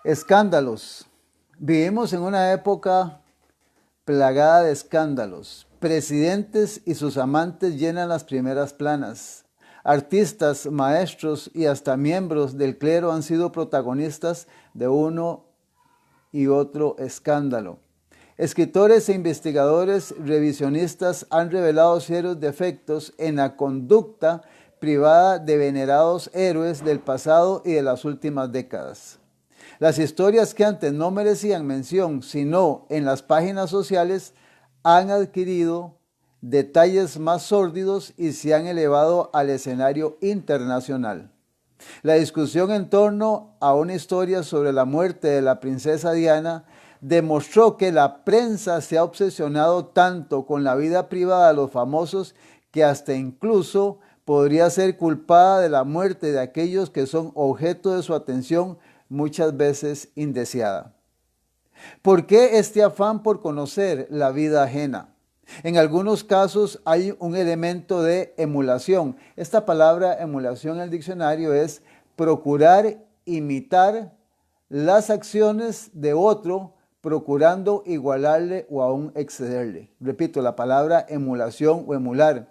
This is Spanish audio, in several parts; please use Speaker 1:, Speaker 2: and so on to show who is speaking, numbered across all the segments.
Speaker 1: Escándalos. Vivimos en una época plagada de escándalos. Presidentes y sus amantes llenan las primeras planas. Artistas, maestros y hasta miembros del clero han sido protagonistas de uno y otro escándalo. Escritores e investigadores revisionistas han revelado serios defectos en la conducta privada de venerados héroes del pasado y de las últimas décadas. Las historias que antes no merecían mención, sino en las páginas sociales, han adquirido detalles más sórdidos y se han elevado al escenario internacional. La discusión en torno a una historia sobre la muerte de la princesa Diana demostró que la prensa se ha obsesionado tanto con la vida privada de los famosos que hasta incluso podría ser culpada de la muerte de aquellos que son objeto de su atención, muchas veces indeseada. ¿Por qué este afán por conocer la vida ajena? En algunos casos hay un elemento de emulación. Esta palabra emulación en el diccionario es procurar imitar las acciones de otro, procurando igualarle o aún excederle. Repito, la palabra emulación o emular.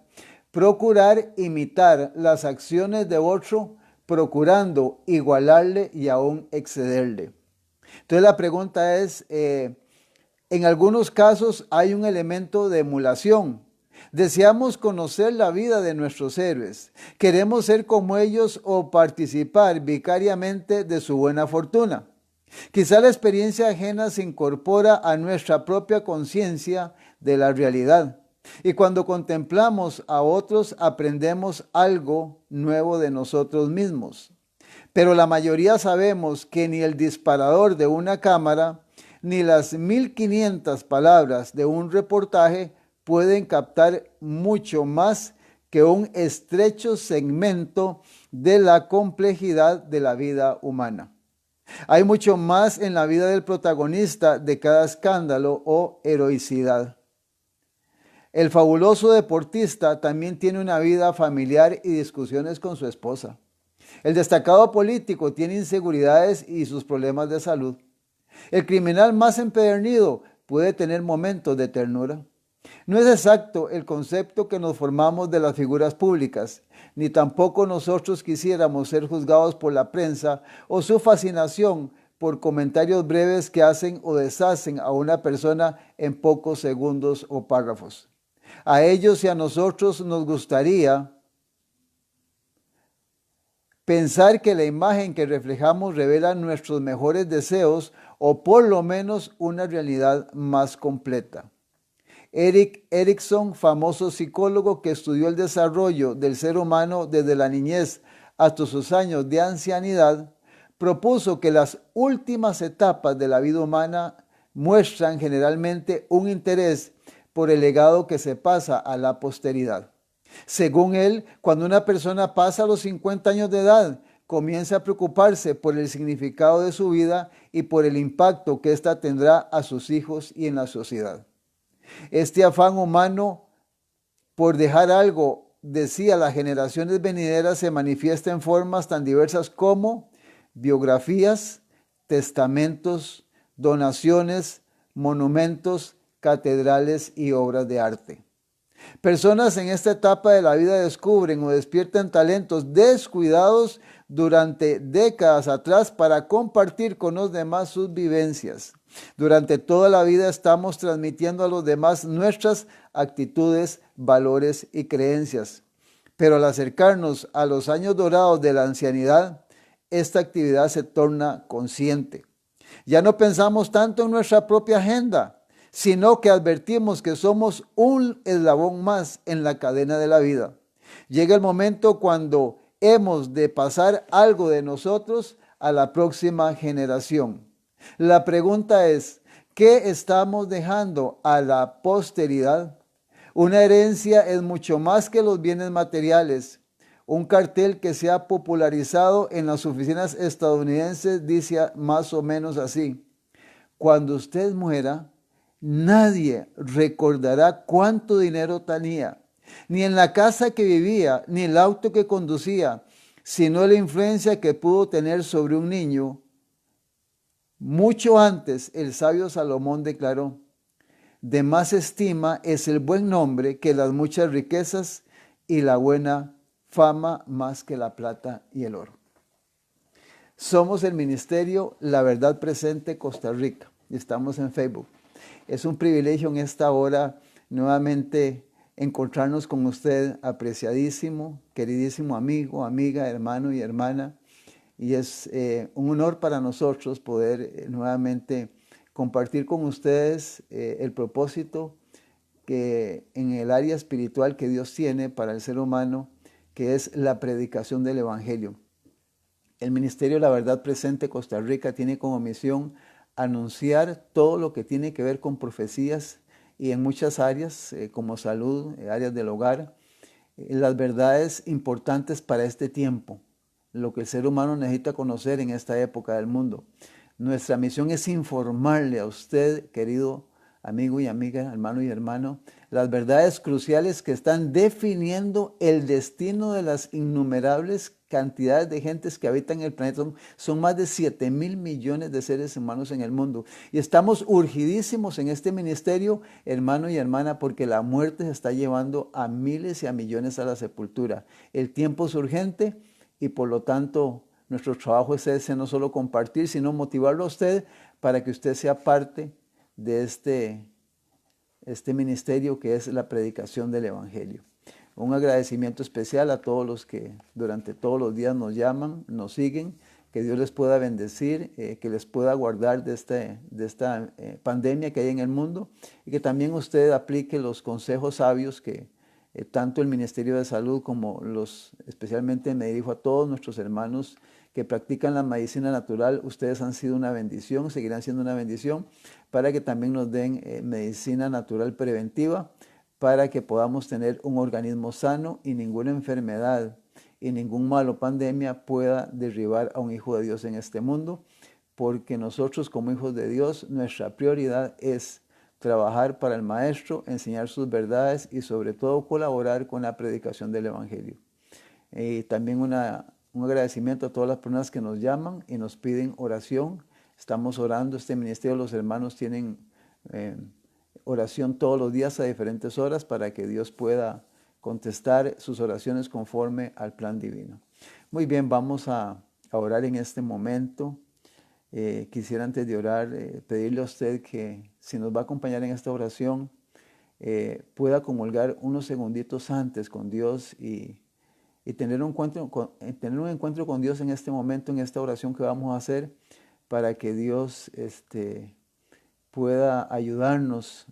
Speaker 1: Procurar imitar las acciones de otro, procurando igualarle y aún excederle. Entonces la pregunta es, en algunos casos hay un elemento de emulación. Deseamos conocer la vida de nuestros héroes. Queremos ser como ellos o participar vicariamente de su buena fortuna. Quizá la experiencia ajena se incorpora a nuestra propia conciencia de la realidad. Y cuando contemplamos a otros, aprendemos algo nuevo de nosotros mismos. Pero la mayoría sabemos que ni el disparador de una cámara, ni las 1500 palabras de un reportaje pueden captar mucho más que un estrecho segmento de la complejidad de la vida humana. Hay mucho más en la vida del protagonista de cada escándalo o heroicidad. El fabuloso deportista también tiene una vida familiar y discusiones con su esposa. El destacado político tiene inseguridades y sus problemas de salud. El criminal más empedernido puede tener momentos de ternura. No es exacto el concepto que nos formamos de las figuras públicas, ni tampoco nosotros quisiéramos ser juzgados por la prensa o su fascinación por comentarios breves que hacen o deshacen a una persona en pocos segundos o párrafos. A ellos y a nosotros nos gustaría pensar que la imagen que reflejamos revela nuestros mejores deseos o por lo menos una realidad más completa. Erik Erikson, famoso psicólogo que estudió el desarrollo del ser humano desde la niñez hasta sus años de ancianidad, propuso que las últimas etapas de la vida humana muestran generalmente un interés por el legado que se pasa a la posteridad. Según él, cuando una persona pasa los 50 años de edad, comienza a preocuparse por el significado de su vida y por el impacto que ésta tendrá a sus hijos y en la sociedad. Este afán humano por dejar algo, decía, las generaciones venideras se manifiesta en formas tan diversas como biografías, testamentos, donaciones, monumentos, catedrales y obras de arte. Personas en esta etapa de la vida descubren o despiertan talentos descuidados durante décadas atrás para compartir con los demás sus vivencias. Durante toda la vida estamos transmitiendo a los demás nuestras actitudes, valores y creencias. Pero al acercarnos a los años dorados de la ancianidad, esta actividad se torna consciente. Ya no pensamos tanto en nuestra propia agenda, sino que advertimos que somos un eslabón más en la cadena de la vida. Llega el momento cuando hemos de pasar algo de nosotros a la próxima generación. La pregunta es, ¿qué estamos dejando a la posteridad? Una herencia es mucho más que los bienes materiales. Un cartel que se ha popularizado en las oficinas estadounidenses dice más o menos así: cuando usted muera, nadie recordará cuánto dinero tenía, ni en la casa que vivía, ni el auto que conducía, sino la influencia que pudo tener sobre un niño Mucho antes el sabio Salomón declaró: de más estima es el buen nombre que las muchas riquezas, y la buena fama más que la plata y el oro. Somos el ministerio La Verdad Presente Costa Rica y estamos en Facebook. Es un privilegio en esta hora nuevamente encontrarnos con usted, apreciadísimo, queridísimo amigo, amiga, hermano y hermana. Y es un honor para nosotros poder nuevamente compartir con ustedes el propósito que en el área espiritual que Dios tiene para el ser humano, que es la predicación del Evangelio. El Ministerio La Verdad Presente Costa Rica tiene como misión anunciar todo lo que tiene que ver con profecías y en muchas áreas como salud, áreas del hogar, las verdades importantes para este tiempo, lo que el ser humano necesita conocer en esta época del mundo. Nuestra misión es informarle a usted, querido amigo y amiga, hermano y hermano, las verdades cruciales que están definiendo el destino de las innumerables cantidades de gentes que habitan el planeta. Son más de 7.000 millones de seres humanos en el mundo. Y estamos urgidísimos en este ministerio, hermano y hermana, porque la muerte se está llevando a miles y a millones a la sepultura. El tiempo es urgente y por lo tanto nuestro trabajo es ese, no solo compartir, sino motivarlo a usted para que usted sea parte de este ministerio que es la predicación del Evangelio. Un agradecimiento especial a todos los que durante todos los días nos llaman, nos siguen, que Dios les pueda bendecir, que les pueda guardar de esta pandemia que hay en el mundo y que también usted aplique los consejos sabios que tanto el Ministerio de Salud como especialmente me dirijo a todos nuestros hermanos que practican la medicina natural. Ustedes han sido una bendición, seguirán siendo una bendición para que también nos den medicina natural preventiva, para que podamos tener un organismo sano y ninguna enfermedad y ningún mal o pandemia pueda derribar a un hijo de Dios en este mundo, porque nosotros como hijos de Dios, nuestra prioridad es trabajar para el Maestro, enseñar sus verdades y sobre todo colaborar con la predicación del Evangelio. También un agradecimiento a todas las personas que nos llaman y nos piden oración. Estamos orando, este ministerio, los hermanos tienen oración todos los días a diferentes horas para que Dios pueda contestar sus oraciones conforme al plan divino. Muy bien, vamos a orar en este momento. Quisiera antes de orar pedirle a usted que si nos va a acompañar en esta oración pueda comulgar unos segunditos antes con Dios y tener un encuentro con Dios en este momento, en esta oración que vamos a hacer, para que Dios pueda ayudarnos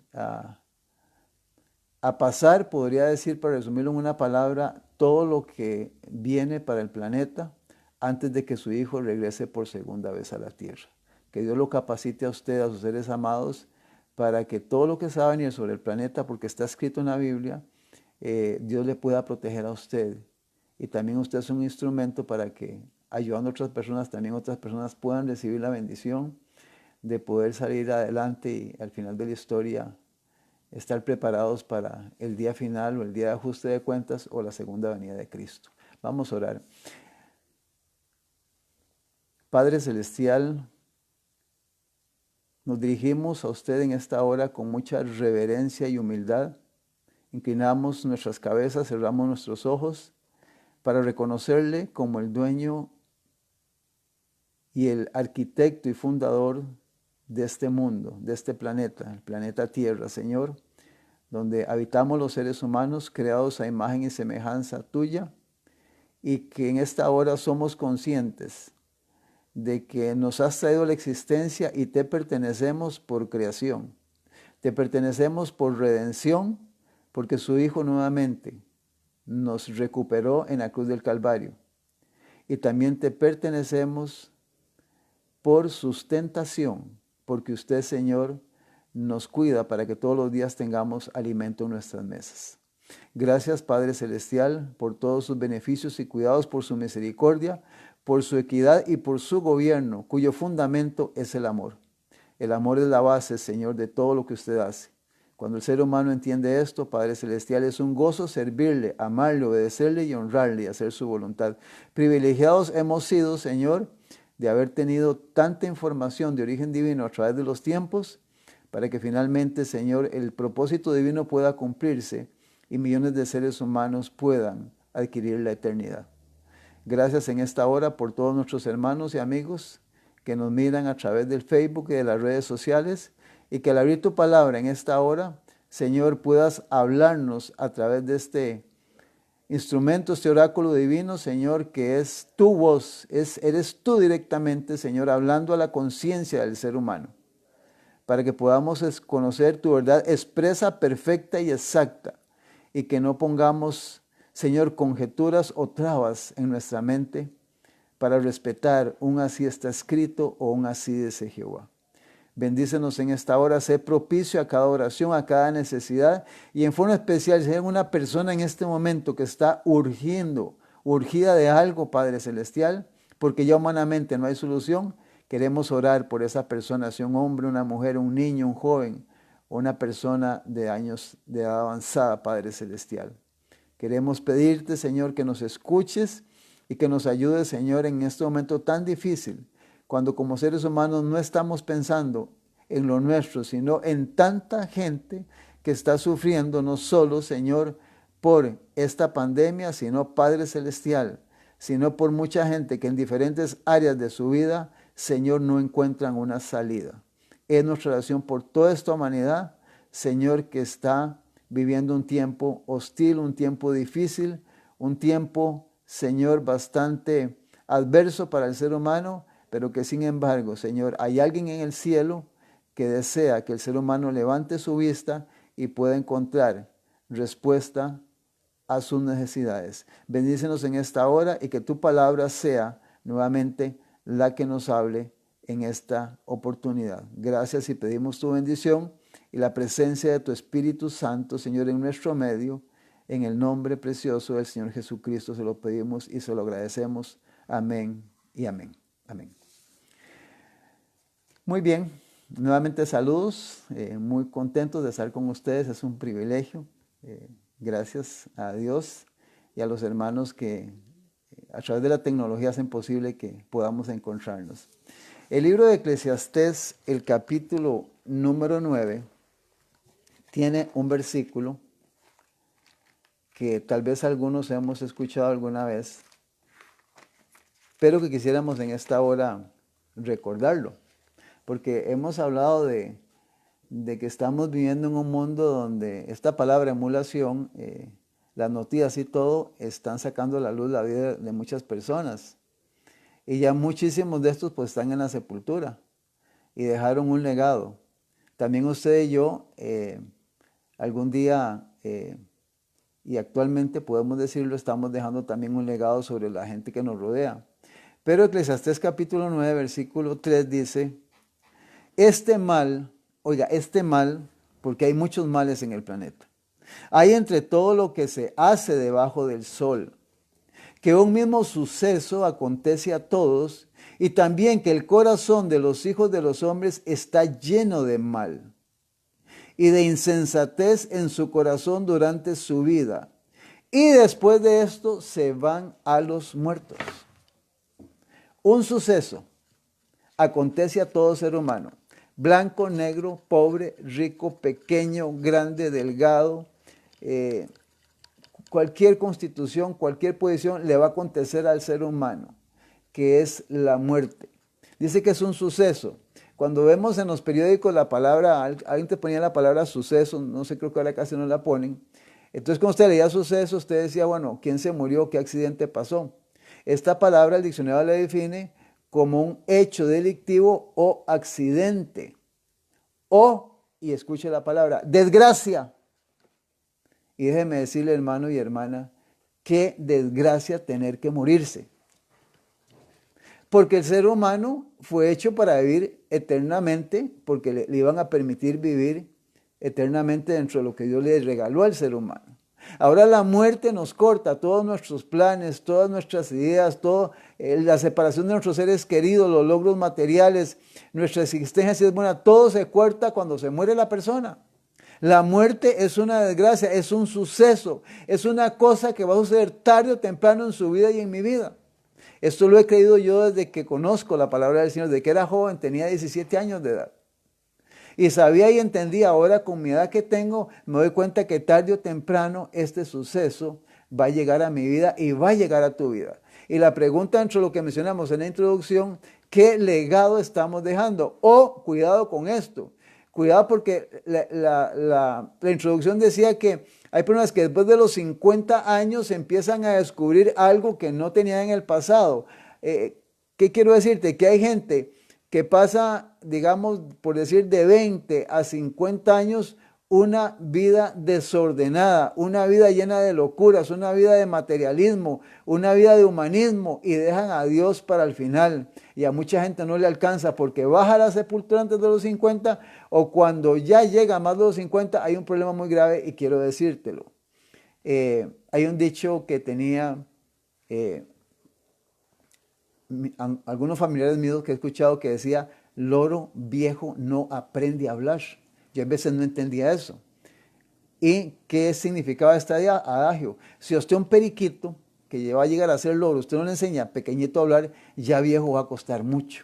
Speaker 1: a pasar, podría decir, para resumirlo en una palabra, todo lo que viene para el planeta antes de que su Hijo regrese por segunda vez a la tierra. Que Dios lo capacite a usted, a sus seres amados, para que todo lo que se va a venir sobre el planeta, porque está escrito en la Biblia, Dios le pueda proteger a usted. Y también usted es un instrumento para que, ayudando a otras personas, también otras personas puedan recibir la bendición de poder salir adelante y al final de la historia estar preparados para el día final o el día de ajuste de cuentas o la segunda venida de Cristo. Vamos a orar. Padre Celestial, nos dirigimos a usted en esta hora con mucha reverencia y humildad. Inclinamos nuestras cabezas, cerramos nuestros ojos para reconocerle como el dueño y el arquitecto y fundador de este mundo, de este planeta, el planeta Tierra, Señor, donde habitamos los seres humanos creados a imagen y semejanza tuya, y que en esta hora somos conscientes de que nos has traído la existencia y te pertenecemos por creación. Te pertenecemos por redención, porque su Hijo nuevamente nos recuperó en la cruz del Calvario. Y también te pertenecemos por sustentación, porque usted, Señor, nos cuida para que todos los días tengamos alimento en nuestras mesas. Gracias, Padre Celestial, por todos sus beneficios y cuidados, por su misericordia, por su equidad y por su gobierno, cuyo fundamento es el amor. El amor es la base, Señor, de todo lo que usted hace. Cuando el ser humano entiende esto, Padre Celestial, es un gozo servirle, amarle, obedecerle y honrarle y hacer su voluntad. Privilegiados hemos sido, Señor, de haber tenido tanta información de origen divino a través de los tiempos, para que finalmente, Señor, el propósito divino pueda cumplirse y millones de seres humanos puedan adquirir la eternidad. Gracias en esta hora por todos nuestros hermanos y amigos que nos miran a través del Facebook y de las redes sociales, y que al abrir tu palabra en esta hora, Señor, puedas hablarnos a través de este instrumento, este oráculo divino, Señor, que es tu voz, eres tú directamente, Señor, hablando a la conciencia del ser humano, para que podamos conocer tu verdad expresa, perfecta y exacta, y que no pongamos, Señor, conjeturas o trabas en nuestra mente para respetar un así está escrito o un así dice Jehová. Bendícenos en esta hora, sé propicio a cada oración, a cada necesidad, y en forma especial, si hay una persona en este momento que está urgida de algo, Padre Celestial, porque ya humanamente no hay solución, queremos orar por esa persona, sea un hombre, una mujer, un niño, un joven, o una persona de años de edad avanzada, Padre Celestial. Queremos pedirte, Señor, que nos escuches y que nos ayudes, Señor, en este momento tan difícil, cuando como seres humanos no estamos pensando en lo nuestro, sino en tanta gente que está sufriendo, no solo, Señor, por esta pandemia, sino, Padre Celestial, sino por mucha gente que en diferentes áreas de su vida, Señor, no encuentran una salida. Es nuestra oración por toda esta humanidad, Señor, que está viviendo un tiempo hostil, un tiempo difícil, un tiempo, Señor, bastante adverso para el ser humano, pero que sin embargo, Señor, hay alguien en el cielo que desea que el ser humano levante su vista y pueda encontrar respuesta a sus necesidades. Bendícenos en esta hora y que tu palabra sea nuevamente la que nos hable en esta oportunidad. Gracias y pedimos tu bendición y la presencia de tu Espíritu Santo, Señor, en nuestro medio. En el nombre precioso del Señor Jesucristo se lo pedimos y se lo agradecemos. Amén y amén. Amén. Muy bien, nuevamente saludos, muy contentos de estar con ustedes, es un privilegio. Gracias a Dios y a los hermanos que a través de la tecnología hacen posible que podamos encontrarnos. El libro de Eclesiastés, el capítulo número 9, tiene un versículo que tal vez algunos hemos escuchado alguna vez, pero que quisiéramos en esta hora recordarlo, porque hemos hablado de que estamos viviendo en un mundo donde esta palabra emulación, las noticias y todo, están sacando a la luz la vida de muchas personas. Y ya muchísimos de estos pues están en la sepultura y dejaron un legado. También usted y yo, algún día, y actualmente podemos decirlo, estamos dejando también un legado sobre la gente que nos rodea. Pero Eclesiastés capítulo 9, versículo 3 dice, este mal, porque hay muchos males en el planeta, hay entre todo lo que se hace debajo del sol, que un mismo suceso acontece a todos, y también que el corazón de los hijos de los hombres está lleno de mal, y de insensatez en su corazón durante su vida, y después de esto se van a los muertos. Un suceso acontece a todo ser humano, blanco, negro, pobre, rico, pequeño, grande, delgado, cualquier constitución, cualquier posición le va a acontecer al ser humano, que es la muerte. Dice que es un suceso. Cuando vemos en los periódicos la palabra, alguien te ponía la palabra suceso, no sé, creo que ahora casi no la ponen. Entonces cuando usted leía suceso, usted decía, bueno, ¿quién se murió? ¿Qué accidente pasó? Esta palabra el diccionario la define como un hecho delictivo o accidente. O, y escuche la palabra, desgracia. Y déjeme decirle, hermano y hermana, qué desgracia tener que morirse. Porque el ser humano fue hecho para vivir eternamente, porque le iban a permitir vivir eternamente dentro de lo que Dios le regaló al ser humano. Ahora la muerte nos corta todos nuestros planes, todas nuestras ideas, la separación de nuestros seres queridos, los logros materiales, nuestra existencia si es buena, todo se corta cuando se muere la persona. La muerte es una desgracia, es un suceso, es una cosa que va a suceder tarde o temprano en su vida y en mi vida. Esto lo he creído yo desde que conozco la palabra del Señor, desde que era joven, tenía 17 años de edad. Y sabía y entendía, ahora con mi edad que tengo, me doy cuenta que tarde o temprano este suceso va a llegar a mi vida y va a llegar a tu vida. Y la pregunta entre lo que mencionamos en la introducción, ¿qué legado estamos dejando? O cuidado con esto, cuidado porque la introducción decía que hay personas que después de los 50 años empiezan a descubrir algo que no tenían en el pasado. ¿Qué quiero decirte? Que hay gente que pasa, digamos, por decir, de 20 a 50 años, una vida desordenada, una vida llena de locuras, una vida de materialismo, una vida de humanismo, y dejan a Dios para el final. Y a mucha gente no le alcanza porque baja a la sepultura antes de los 50, o cuando ya llega a más de los 50 hay un problema muy grave, y quiero decírtelo. Hay un dicho que tenía algunos familiares míos que he escuchado que decía: loro viejo no aprende a hablar. Yo a veces no entendía eso. ¿Y qué significaba este adagio? Si usted un periquito que va a llegar a ser loro, usted no le enseña pequeñito a hablar, ya viejo va a costar mucho.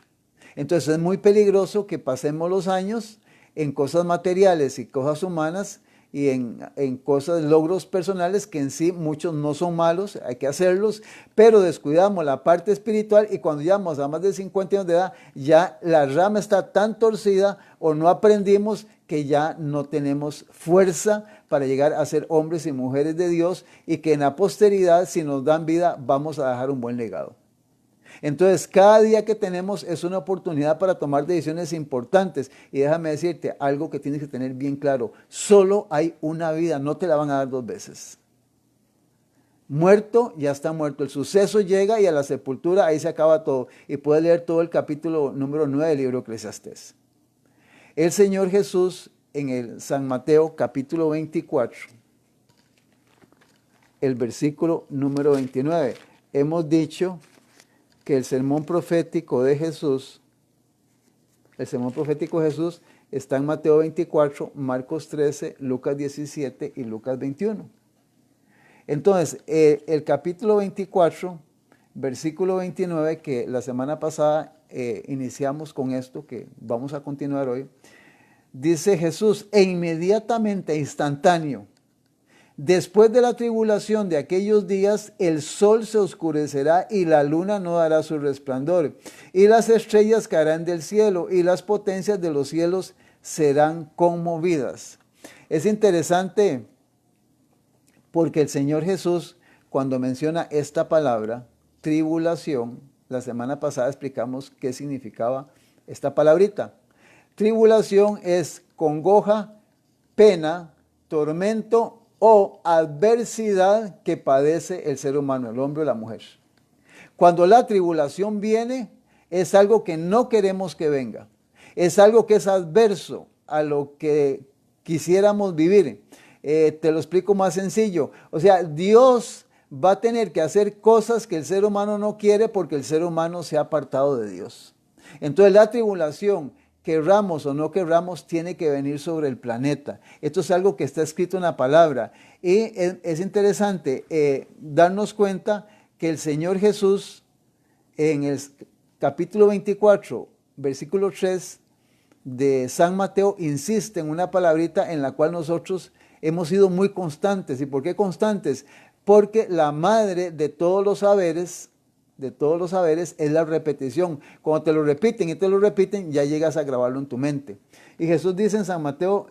Speaker 1: Entonces es muy peligroso que pasemos los años en cosas materiales y cosas humanas y en cosas, logros personales, que en sí muchos no son malos, hay que hacerlos, pero descuidamos la parte espiritual, y cuando llegamos a más de 50 años de edad, ya la rama está tan torcida o no aprendimos que ya no tenemos fuerza para llegar a ser hombres y mujeres de Dios, y que en la posteridad, si nos dan vida, vamos a dejar un buen legado. Entonces, cada día que tenemos es una oportunidad para tomar decisiones importantes. Y déjame decirte algo que tienes que tener bien claro: solo hay una vida, no te la van a dar dos veces. Muerto, ya está muerto. El suceso llega y a la sepultura ahí se acaba todo. Y puedes leer todo el capítulo número 9 del libro de Eclesiastés. El Señor Jesús, en el San Mateo capítulo 24, el versículo número 29, hemos dicho que el sermón profético de Jesús, está en Mateo 24, Marcos 13, Lucas 17 y Lucas 21. Entonces, el capítulo 24, versículo 29, que la semana pasada iniciamos con esto, que vamos a continuar hoy, dice Jesús: e inmediatamente, instantáneo, después de la tribulación de aquellos días, el sol se oscurecerá y la luna no dará su resplandor, y las estrellas caerán del cielo, y las potencias de los cielos serán conmovidas. Es interesante porque el Señor Jesús, cuando menciona esta palabra, tribulación, la semana pasada explicamos qué significaba esta palabrita. Tribulación es congoja, pena, tormento o adversidad que padece el ser humano, el hombre o la mujer. Cuando la tribulación viene, es algo que no queremos que venga. Es algo que es adverso a lo que quisiéramos vivir. Te lo explico más sencillo. O sea, Dios va a tener que hacer cosas que el ser humano no quiere, porque el ser humano se ha apartado de Dios. Entonces la tribulación, querramos o no querramos, tiene que venir sobre el planeta. Esto es algo que está escrito en la palabra. Y es interesante darnos cuenta que el Señor Jesús, en el capítulo 24, versículo 3 de San Mateo, insiste en una palabrita en la cual nosotros hemos sido muy constantes. ¿Y por qué constantes? Porque la madre de todos los saberes es la repetición. Cuando te lo repiten y te lo repiten, ya llegas a grabarlo en tu mente. Y Jesús dice en San Mateo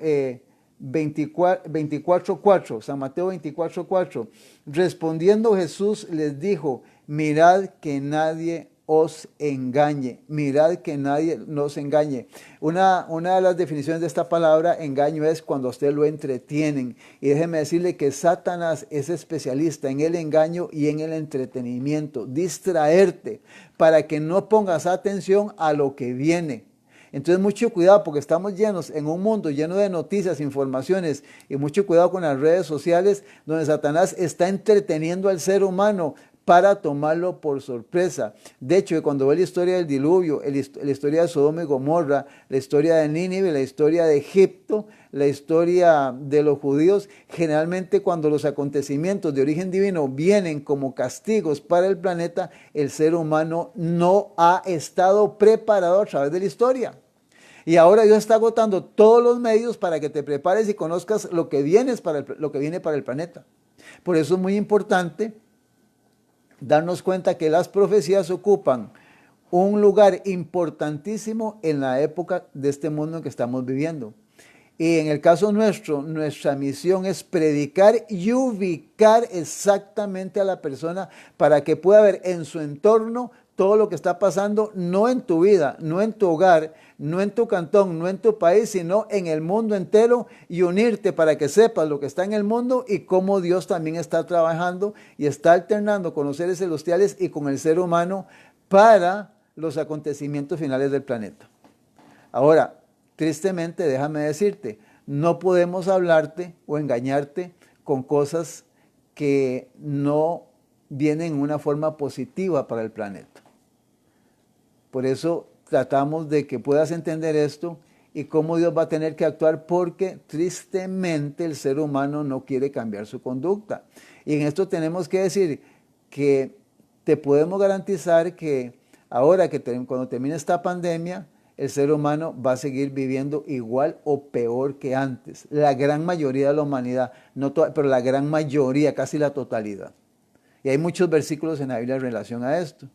Speaker 1: 24:4, San Mateo 24:4, respondiendo Jesús les dijo: mirad que nadie os engañe, mirad que nadie nos engañe. Una de las definiciones de esta palabra engaño es cuando a usted lo entretienen. Y déjeme decirle que Satanás es especialista en el engaño y en el entretenimiento, distraerte para que no pongas atención a lo que viene. Entonces mucho cuidado, porque estamos llenos en un mundo lleno de noticias, informaciones, y mucho cuidado con las redes sociales, donde Satanás está entreteniendo al ser humano para tomarlo por sorpresa. De hecho, cuando ve la historia del diluvio, la historia de Sodoma y Gomorra, la historia de Nínive, la historia de Egipto, la historia de los judíos, generalmente cuando los acontecimientos de origen divino vienen como castigos para el planeta, el ser humano no ha estado preparado a través de la historia. Y ahora Dios está agotando todos los medios para que te prepares y conozcas lo que viene para el planeta. Por eso es muy importante darnos cuenta que las profecías ocupan un lugar importantísimo en la época de este mundo en que estamos viviendo. Y en el caso nuestro, nuestra misión es predicar y ubicar exactamente a la persona para que pueda ver en su entorno todo lo que está pasando, no en tu vida, no en tu hogar, no en tu cantón, no en tu país, sino en el mundo entero, y unirte para que sepas lo que está en el mundo y cómo Dios también está trabajando y está alternando con los seres celestiales y con el ser humano para los acontecimientos finales del planeta. Ahora, tristemente, déjame decirte, no podemos hablarte o engañarte con cosas que no vienen en una forma positiva para el planeta. Por eso tratamos de que puedas entender esto y cómo Dios va a tener que actuar, porque tristemente el ser humano no quiere cambiar su conducta. Y en esto tenemos que decir que te podemos garantizar que ahora que cuando termine esta pandemia, el ser humano va a seguir viviendo igual o peor que antes. La gran mayoría de la humanidad, no toda, pero la gran mayoría, casi la totalidad. Y hay muchos versículos en la Biblia en relación a esto.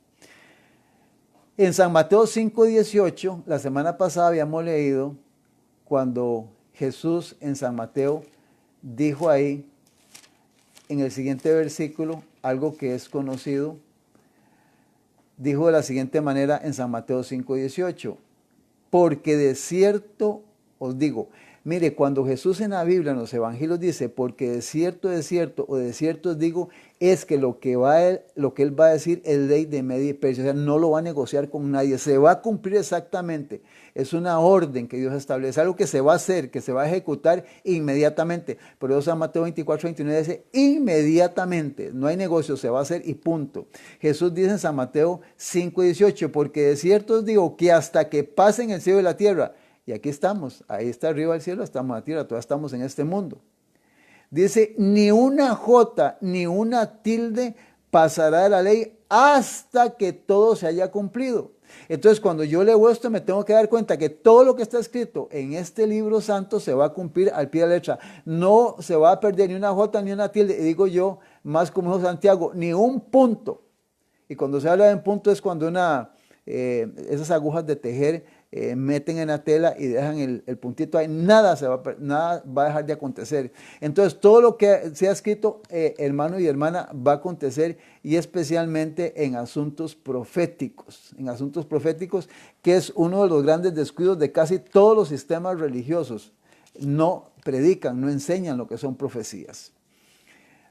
Speaker 1: En San Mateo 5:18, la semana pasada habíamos leído cuando Jesús en San Mateo dijo ahí, en el siguiente versículo, algo que es conocido. Dijo de la siguiente manera en San Mateo 5:18, porque de cierto os digo. Mire, cuando Jesús en la Biblia, en los evangelios dice, porque de cierto o de cierto os digo, es que lo que Él va a decir es ley de Media y Persia. O sea, no lo va a negociar con nadie, se va a cumplir exactamente. Es una orden que Dios establece, algo que se va a hacer, que se va a ejecutar inmediatamente. Por eso San Mateo 24:29 dice, inmediatamente, no hay negocio, se va a hacer y punto. Jesús dice en San Mateo 5:18, porque de cierto os digo que hasta que pasen el cielo y la tierra, y aquí estamos, ahí está arriba el cielo, estamos en la tierra, todavía estamos en este mundo. Dice, ni una jota, ni una tilde pasará de la ley hasta que todo se haya cumplido. Entonces, cuando yo leo esto, me tengo que dar cuenta que todo lo que está escrito en este libro santo se va a cumplir al pie de la letra. No se va a perder ni una jota, ni una tilde. Y digo yo, más como dijo Santiago, ni un punto. Y cuando se habla de un punto es cuando esas agujas de tejer meten en la tela y dejan el puntito ahí, nada va a dejar de acontecer. Entonces todo lo que se ha escrito, hermano y hermana, va a acontecer, y especialmente en asuntos proféticos, que es uno de los grandes descuidos de casi todos los sistemas religiosos. No predican, no enseñan lo que son profecías.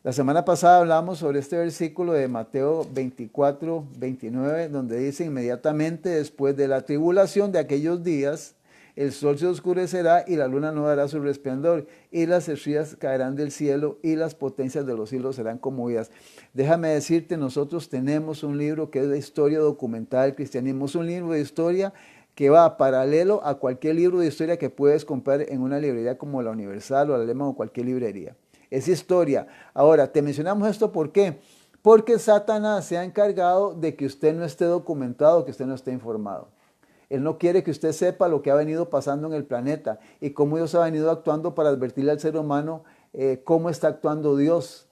Speaker 1: La semana pasada hablamos sobre este versículo de Mateo 24:29, donde dice, inmediatamente después de la tribulación de aquellos días, el sol se oscurecerá y la luna no dará su resplandor, y las estrellas caerán del cielo y las potencias de los cielos serán conmovidas. Déjame decirte, nosotros tenemos un libro que es de historia documental del cristianismo, es un libro de historia que va paralelo a cualquier libro de historia que puedes comprar en una librería como la Universal o la Alemán o cualquier librería. Es historia. Ahora, te mencionamos esto, ¿por qué? Porque Satanás se ha encargado de que usted no esté documentado, que usted no esté informado. Él no quiere que usted sepa lo que ha venido pasando en el planeta y cómo Dios ha venido actuando para advertirle al ser humano cómo está actuando Dios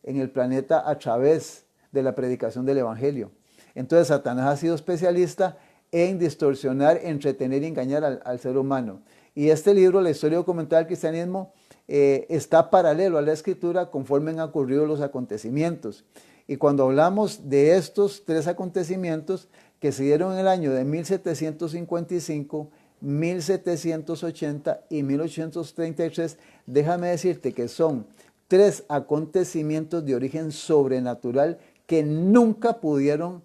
Speaker 1: en el planeta a través de la predicación del Evangelio. Entonces, Satanás ha sido especialista en distorsionar, entretener y engañar al ser humano. Y este libro, la historia documental del cristianismo, está paralelo a la escritura conforme han ocurrido los acontecimientos. Y cuando hablamos de estos tres acontecimientos que se dieron en el año de 1755, 1780 y 1833, déjame decirte que son tres acontecimientos de origen sobrenatural que nunca pudieron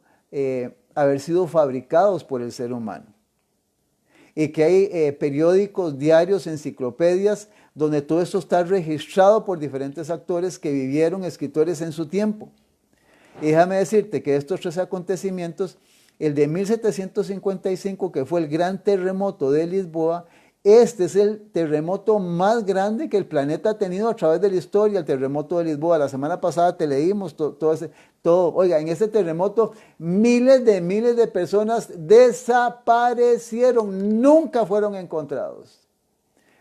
Speaker 1: haber sido fabricados por el ser humano. Y que hay periódicos, diarios, enciclopedias, donde todo esto está registrado por diferentes actores que vivieron, escritores en su tiempo. Y déjame decirte que estos tres acontecimientos, el de 1755, que fue el gran terremoto de Lisboa, este es el terremoto más grande que el planeta ha tenido a través de la historia, el terremoto de Lisboa. La semana pasada te leímos todo. Oiga, en este terremoto miles de personas desaparecieron, nunca fueron encontrados.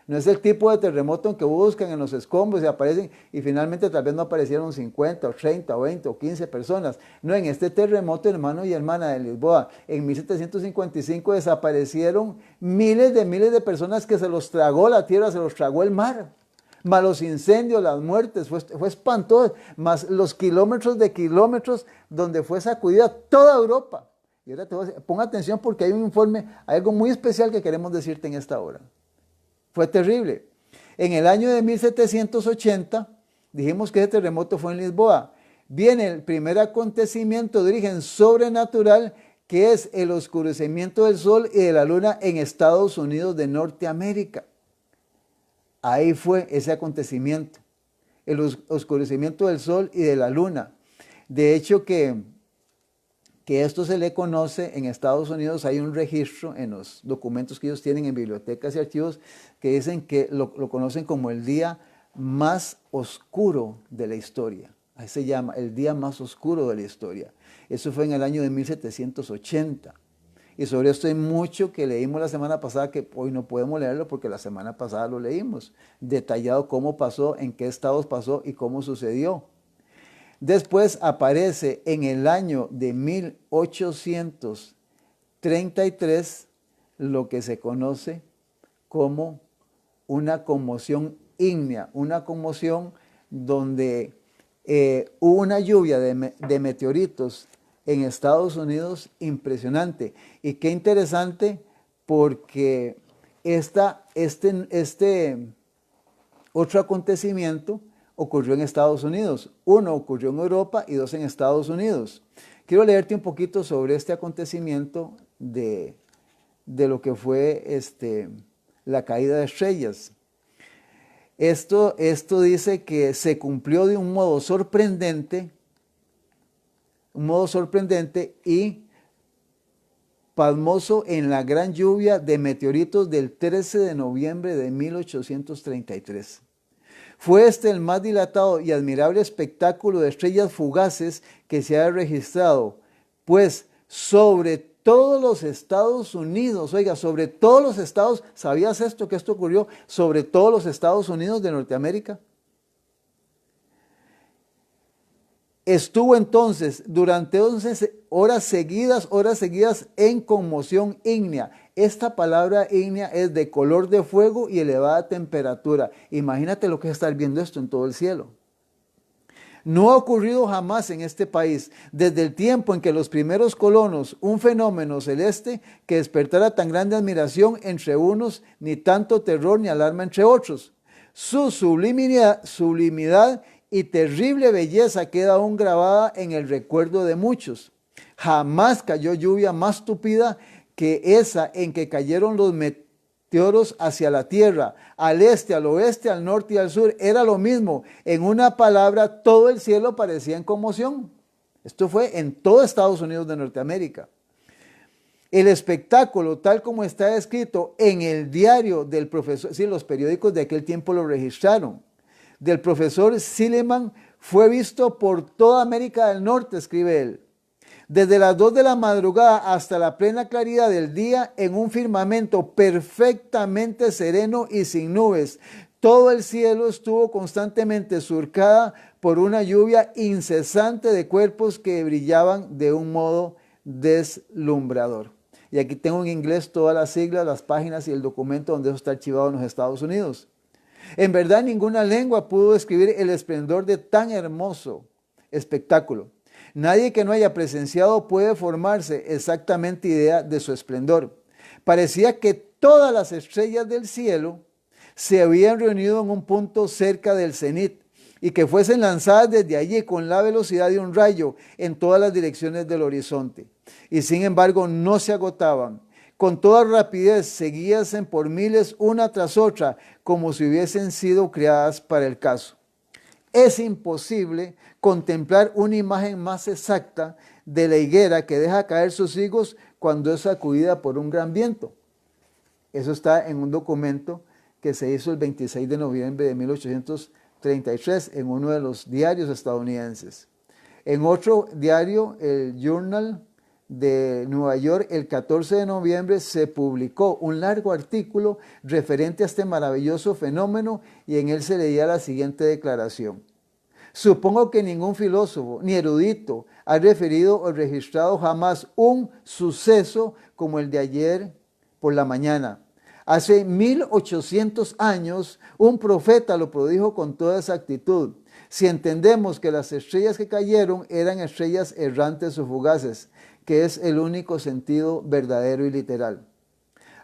Speaker 1: No es el tipo de terremoto en que buscan en los escombros y aparecen y finalmente tal vez no aparecieron 50 o 30 o 20 o 15 personas. No, en este terremoto, hermano y hermana de Lisboa, en 1755 desaparecieron miles de personas que se los tragó la tierra, se los tragó el mar. Más los incendios, las muertes, fue espantoso, más los kilómetros de kilómetros donde fue sacudida toda Europa. Y ahora te voy a decir, ponga atención porque hay un informe, hay algo muy especial que queremos decirte en esta hora. Fue terrible. En el año de 1780, dijimos que ese terremoto fue en Lisboa. Viene el primer acontecimiento de origen sobrenatural, que es el oscurecimiento del sol y de la luna en Estados Unidos de Norteamérica. Ahí fue ese acontecimiento, el oscurecimiento del sol y de la luna. De hecho que esto se le conoce en Estados Unidos, hay un registro en los documentos que ellos tienen en bibliotecas y archivos que dicen que lo conocen como el día más oscuro de la historia. Ahí se llama el día más oscuro de la historia. Eso fue en el año de 1780. Y sobre esto hay mucho que leímos la semana pasada, que hoy no podemos leerlo porque la semana pasada lo leímos. Detallado cómo pasó, en qué estados pasó y cómo sucedió. Después aparece en el año de 1833 lo que se conoce como una conmoción ígnea, una conmoción donde hubo una lluvia de meteoritos en Estados Unidos impresionante. Y qué interesante porque este otro acontecimiento ocurrió en Estados Unidos. Uno ocurrió en Europa y dos en Estados Unidos. Quiero leerte un poquito sobre este acontecimiento de lo que fue la caída de estrellas. Esto dice que se cumplió de un modo sorprendente y pasmoso en la gran lluvia de meteoritos del 13 de noviembre de 1833. Fue este el más dilatado y admirable espectáculo de estrellas fugaces que se ha registrado, pues sobre todos los Estados Unidos, oiga, sobre todos los estados, ¿sabías esto, que esto ocurrió sobre todos los Estados Unidos de Norteamérica? Estuvo entonces durante 11 horas seguidas en conmoción ígnea. Esta palabra ígnea es de color de fuego y elevada temperatura. Imagínate lo que es estar viendo esto en todo el cielo. No ha ocurrido jamás en este país, desde el tiempo en que los primeros colonos, un fenómeno celeste que despertara tan grande admiración entre unos, ni tanto terror ni alarma entre otros. Su sublimidad y terrible belleza queda aún grabada en el recuerdo de muchos. Jamás cayó lluvia más tupida que esa en que cayeron los meteoros hacia la tierra, al este, al oeste, al norte y al sur. Era lo mismo. En una palabra, todo el cielo parecía en conmoción. Esto fue en todo Estados Unidos de Norteamérica. El espectáculo, tal como está escrito en el diario del profesor, sí, los periódicos de aquel tiempo lo registraron, del profesor Silliman, fue visto por toda América del Norte, escribe él. Desde las 2 de la madrugada hasta la plena claridad del día, en un firmamento perfectamente sereno y sin nubes. Todo el cielo estuvo constantemente surcada por una lluvia incesante de cuerpos que brillaban de un modo deslumbrador. Y aquí tengo en inglés todas las siglas, las páginas y el documento donde eso está archivado en los Estados Unidos. En verdad, ninguna lengua pudo describir el esplendor de tan hermoso espectáculo. Nadie que no haya presenciado puede formarse exactamente idea de su esplendor. Parecía que todas las estrellas del cielo se habían reunido en un punto cerca del cenit y que fuesen lanzadas desde allí con la velocidad de un rayo en todas las direcciones del horizonte. Y sin embargo no se agotaban. Con toda rapidez seguían por miles una tras otra, como si hubiesen sido creadas para el caso. Es imposible contemplar una imagen más exacta de la higuera que deja caer sus higos cuando es sacudida por un gran viento. Eso está en un documento que se hizo el 26 de noviembre de 1833 en uno de los diarios estadounidenses. En otro diario, el Journal de Nueva York, el 14 de noviembre se publicó un largo artículo referente a este maravilloso fenómeno y en él se leía la siguiente declaración. Supongo que ningún filósofo ni erudito ha referido o registrado jamás un suceso como el de ayer por la mañana. Hace 1800 años un profeta lo prodijo con toda exactitud. Si entendemos que las estrellas que cayeron eran estrellas errantes o fugaces, que es el único sentido verdadero y literal.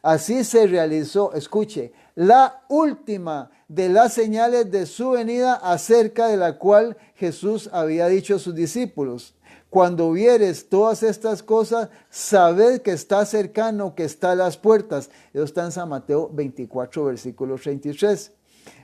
Speaker 1: Así se realizó, escuche, la última de las señales de su venida acerca de la cual Jesús había dicho a sus discípulos. Cuando vieres todas estas cosas, sabed que está cercano, que está a las puertas. Eso está en San Mateo 24, versículo 33.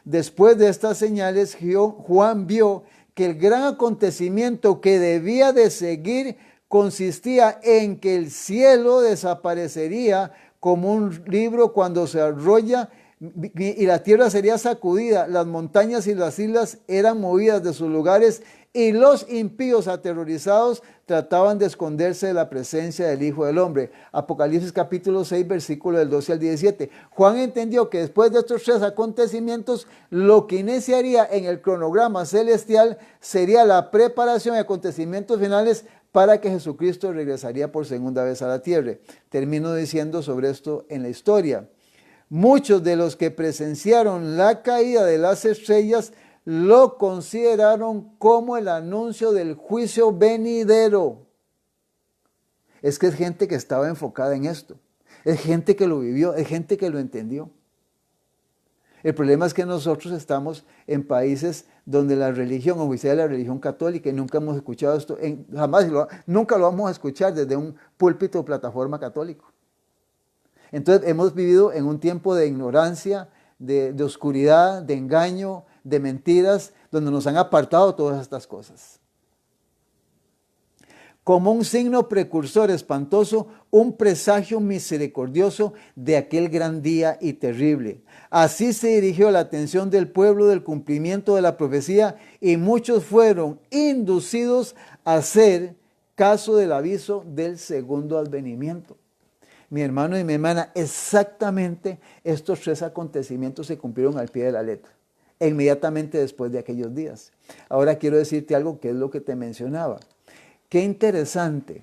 Speaker 1: Después de estas señales, Juan vio que el gran acontecimiento que debía de seguir consistía en que el cielo desaparecería como un libro cuando se arrolla y la tierra sería sacudida, las montañas y las islas eran movidas de sus lugares y los impíos aterrorizados trataban de esconderse de la presencia del Hijo del Hombre. Apocalipsis capítulo 6, versículo del 12 al 17. Juan entendió que después de estos tres acontecimientos, lo que iniciaría en el cronograma celestial sería la preparación y acontecimientos finales para que Jesucristo regresaría por segunda vez a la tierra. Termino diciendo sobre esto en la historia. Muchos de los que presenciaron la caída de las estrellas lo consideraron como el anuncio del juicio venidero. Es que es gente que estaba enfocada en esto. Es gente que lo vivió, es gente que lo entendió. El problema es que nosotros estamos en países donde la religión oficial es la religión católica y nunca hemos escuchado esto, nunca lo vamos a escuchar desde un púlpito o plataforma católico. Entonces hemos vivido en un tiempo de ignorancia, de oscuridad, de engaño, de mentiras, donde nos han apartado todas estas cosas. Como un signo precursor espantoso, un presagio misericordioso de aquel gran día y terrible. Así se dirigió la atención del pueblo del cumplimiento de la profecía y muchos fueron inducidos a hacer caso del aviso del segundo advenimiento. Mi hermano y mi hermana, exactamente estos tres acontecimientos se cumplieron al pie de la letra, inmediatamente después de aquellos días. Ahora quiero decirte algo que es lo que te mencionaba. Qué interesante,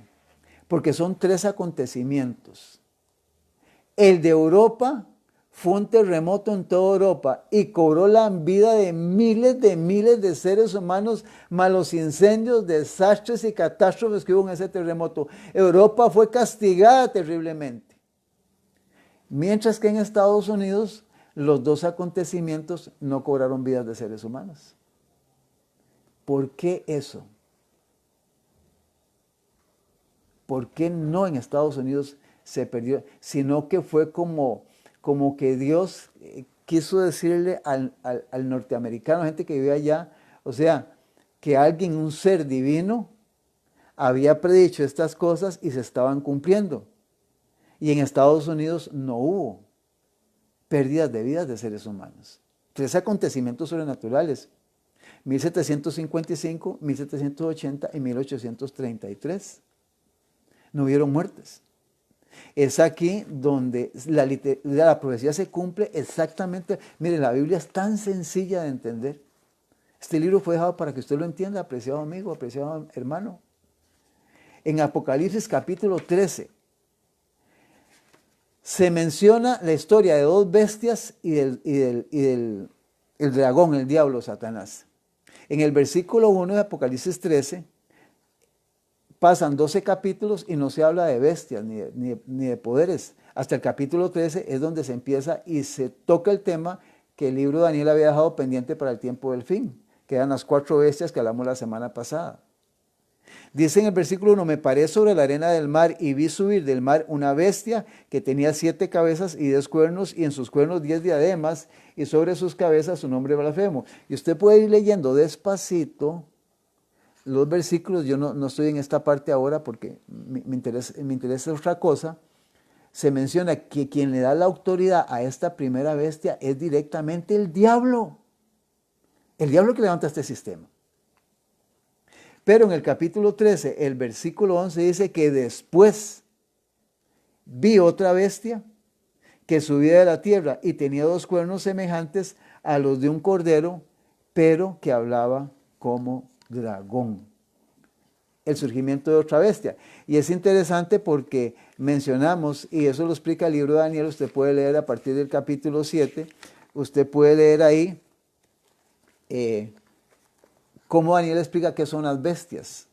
Speaker 1: porque son tres acontecimientos. El de Europa fue un terremoto en toda Europa y cobró la vida de miles de seres humanos, más los incendios, desastres y catástrofes que hubo en ese terremoto. Europa fue castigada terriblemente. Mientras que en Estados Unidos los dos acontecimientos no cobraron vidas de seres humanos. ¿Por qué eso? ¿Por qué no en Estados Unidos se perdió? Sino que fue como que Dios quiso decirle al norteamericano, gente que vive allá, o sea, que alguien, un ser divino, había predicho estas cosas y se estaban cumpliendo. Y en Estados Unidos no hubo pérdidas de vidas de seres humanos. Tres acontecimientos sobrenaturales: 1755, 1780 y 1833. No hubieron muertes. Es aquí donde la profecía se cumple exactamente. Mire, la Biblia es tan sencilla de entender. Este libro fue dejado para que usted lo entienda, apreciado amigo, apreciado hermano. En Apocalipsis capítulo 13 se menciona la historia de dos bestias y del dragón, el diablo, Satanás. En el versículo 1 de Apocalipsis 13 pasan 12 capítulos y no se habla de bestias ni de poderes. Hasta el capítulo 13 es donde se empieza y se toca el tema que el libro de Daniel había dejado pendiente para el tiempo del fin, que eran las 4 bestias que hablamos la semana pasada. Dice en el versículo 1, me paré sobre la arena del mar y vi subir del mar una bestia que tenía 7 cabezas y 10 cuernos, y en sus cuernos 10 diademas, y sobre sus cabezas su nombre blasfemo. Y usted puede ir leyendo despacito los versículos. Yo no estoy en esta parte ahora porque me interesa otra cosa. Se menciona que quien le da la autoridad a esta primera bestia es directamente el diablo. El diablo que levanta este sistema. Pero en el capítulo 13, el versículo 11 dice que después vi otra bestia que subía de la tierra y tenía 2 cuernos semejantes a los de un cordero, pero que hablaba como dragón. El surgimiento de otra bestia. Y es interesante porque mencionamos, y eso lo explica el libro de Daniel, usted puede leer a partir del capítulo 7, usted puede leer ahí cómo Daniel explica qué son las bestias.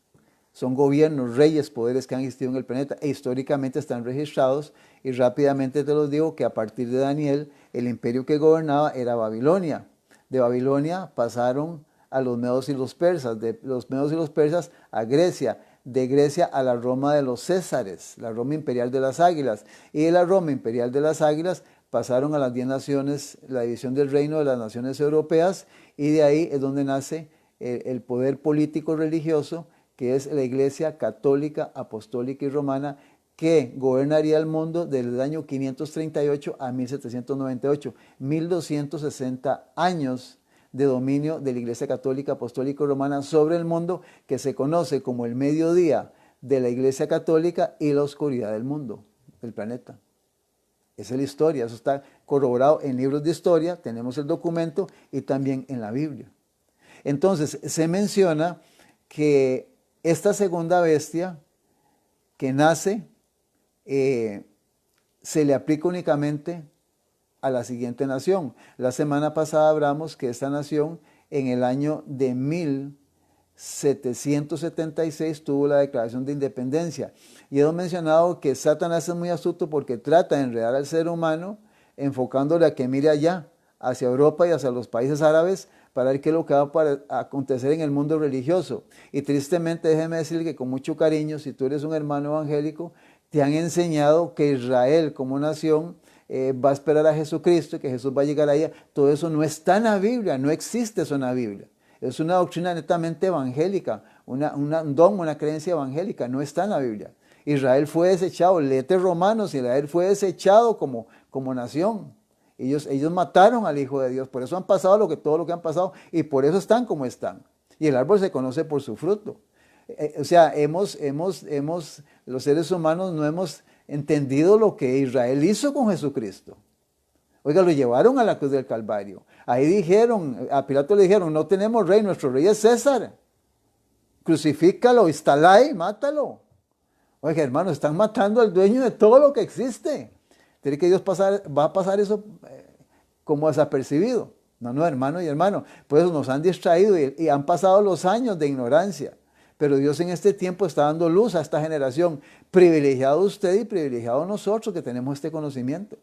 Speaker 1: Son gobiernos, reyes, poderes que han existido en el planeta e históricamente están registrados, y rápidamente te los digo que a partir de Daniel el imperio que gobernaba era Babilonia. De Babilonia pasaron a los medos y los persas, de los medos y los persas a Grecia, de Grecia a la Roma de los Césares, la Roma imperial de las águilas, y de la Roma imperial de las águilas pasaron a las 10 naciones, la división del reino de las naciones europeas, y de ahí es donde nace el poder político religioso, que es la Iglesia Católica, Apostólica y Romana, que gobernaría el mundo desde el año 538 a 1798, 1260 años de dominio de la Iglesia Católica, Apostólica y Romana sobre el mundo, que se conoce como el mediodía de la Iglesia Católica y la oscuridad del mundo, del planeta. Esa es la historia, eso está corroborado en libros de historia, tenemos el documento, y también en la Biblia. Entonces, se menciona que esta segunda bestia que nace se le aplica únicamente a la siguiente nación. La semana pasada hablamos que esta nación en el año de 1776 tuvo la declaración de independencia. Y hemos mencionado que Satanás es muy astuto porque trata de enredar al ser humano enfocándole a que mire allá, hacia Europa y hacia los países árabes, para ver qué es lo que va a acontecer en el mundo religioso. Y tristemente, déjeme decirle que con mucho cariño, si tú eres un hermano evangélico, te han enseñado que Israel como nación va a esperar a Jesucristo y que Jesús va a llegar allá. Todo eso no está en la Biblia, no existe eso en la Biblia. Es una doctrina netamente evangélica, un dogma, una creencia evangélica, no está en la Biblia. Israel fue desechado, léete Romanos, Israel fue desechado como nación. Ellos mataron al Hijo de Dios, por eso han pasado todo lo que han pasado, y por eso están como están. Y el árbol se conoce por su fruto. O sea, los seres humanos no hemos entendido lo que Israel hizo con Jesucristo. Oiga, lo llevaron a la cruz del Calvario. Ahí dijeron, a Pilato le dijeron, no tenemos rey, nuestro rey es César. Crucifícalo, instalai, mátalo. Oiga, hermanos, están matando al dueño de todo lo que existe. ¿Tiene que Dios va a pasar eso como desapercibido? No, hermano y hermano. Pues nos han distraído y han pasado los años de ignorancia. Pero Dios en este tiempo está dando luz a esta generación. Privilegiado usted y privilegiado nosotros que tenemos este conocimiento.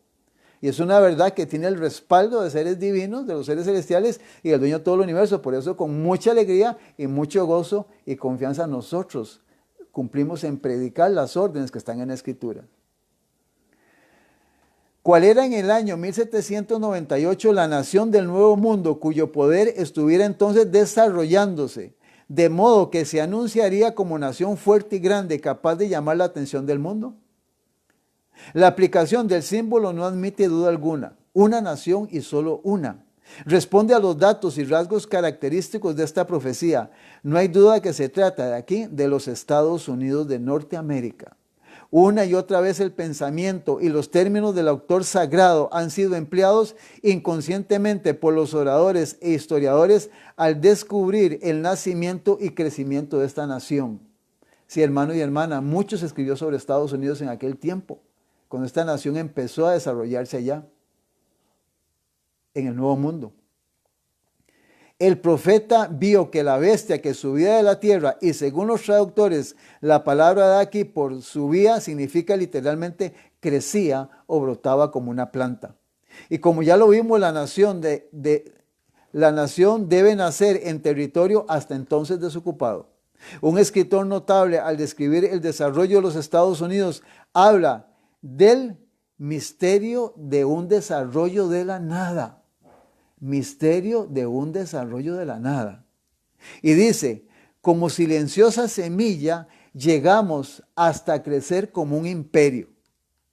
Speaker 1: Y es una verdad que tiene el respaldo de seres divinos, de los seres celestiales y del dueño de todo el universo. Por eso con mucha alegría y mucho gozo y confianza nosotros cumplimos en predicar las órdenes que están en la Escritura. ¿Cuál era en el año 1798 la nación del Nuevo Mundo cuyo poder estuviera entonces desarrollándose, de modo que se anunciaría como nación fuerte y grande, capaz de llamar la atención del mundo? La aplicación del símbolo no admite duda alguna. Una nación y solo una. Responde a los datos y rasgos característicos de esta profecía. No hay duda que se trata de aquí de los Estados Unidos de Norteamérica. Una y otra vez el pensamiento y los términos del autor sagrado han sido empleados inconscientemente por los oradores e historiadores al descubrir el nacimiento y crecimiento de esta nación. Sí, hermano y hermana, mucho se escribió sobre Estados Unidos en aquel tiempo, cuando esta nación empezó a desarrollarse allá, en el Nuevo Mundo. El profeta vio que la bestia que subía de la tierra, y según los traductores, la palabra de aquí por subía significa literalmente crecía o brotaba como una planta. Y como ya lo vimos, la nación debe nacer en territorio hasta entonces desocupado. Un escritor notable, al describir el desarrollo de los Estados Unidos, habla del misterio de un desarrollo de la nada. Misterio de un desarrollo de la nada. Y dice, como silenciosa semilla, llegamos hasta crecer como un imperio.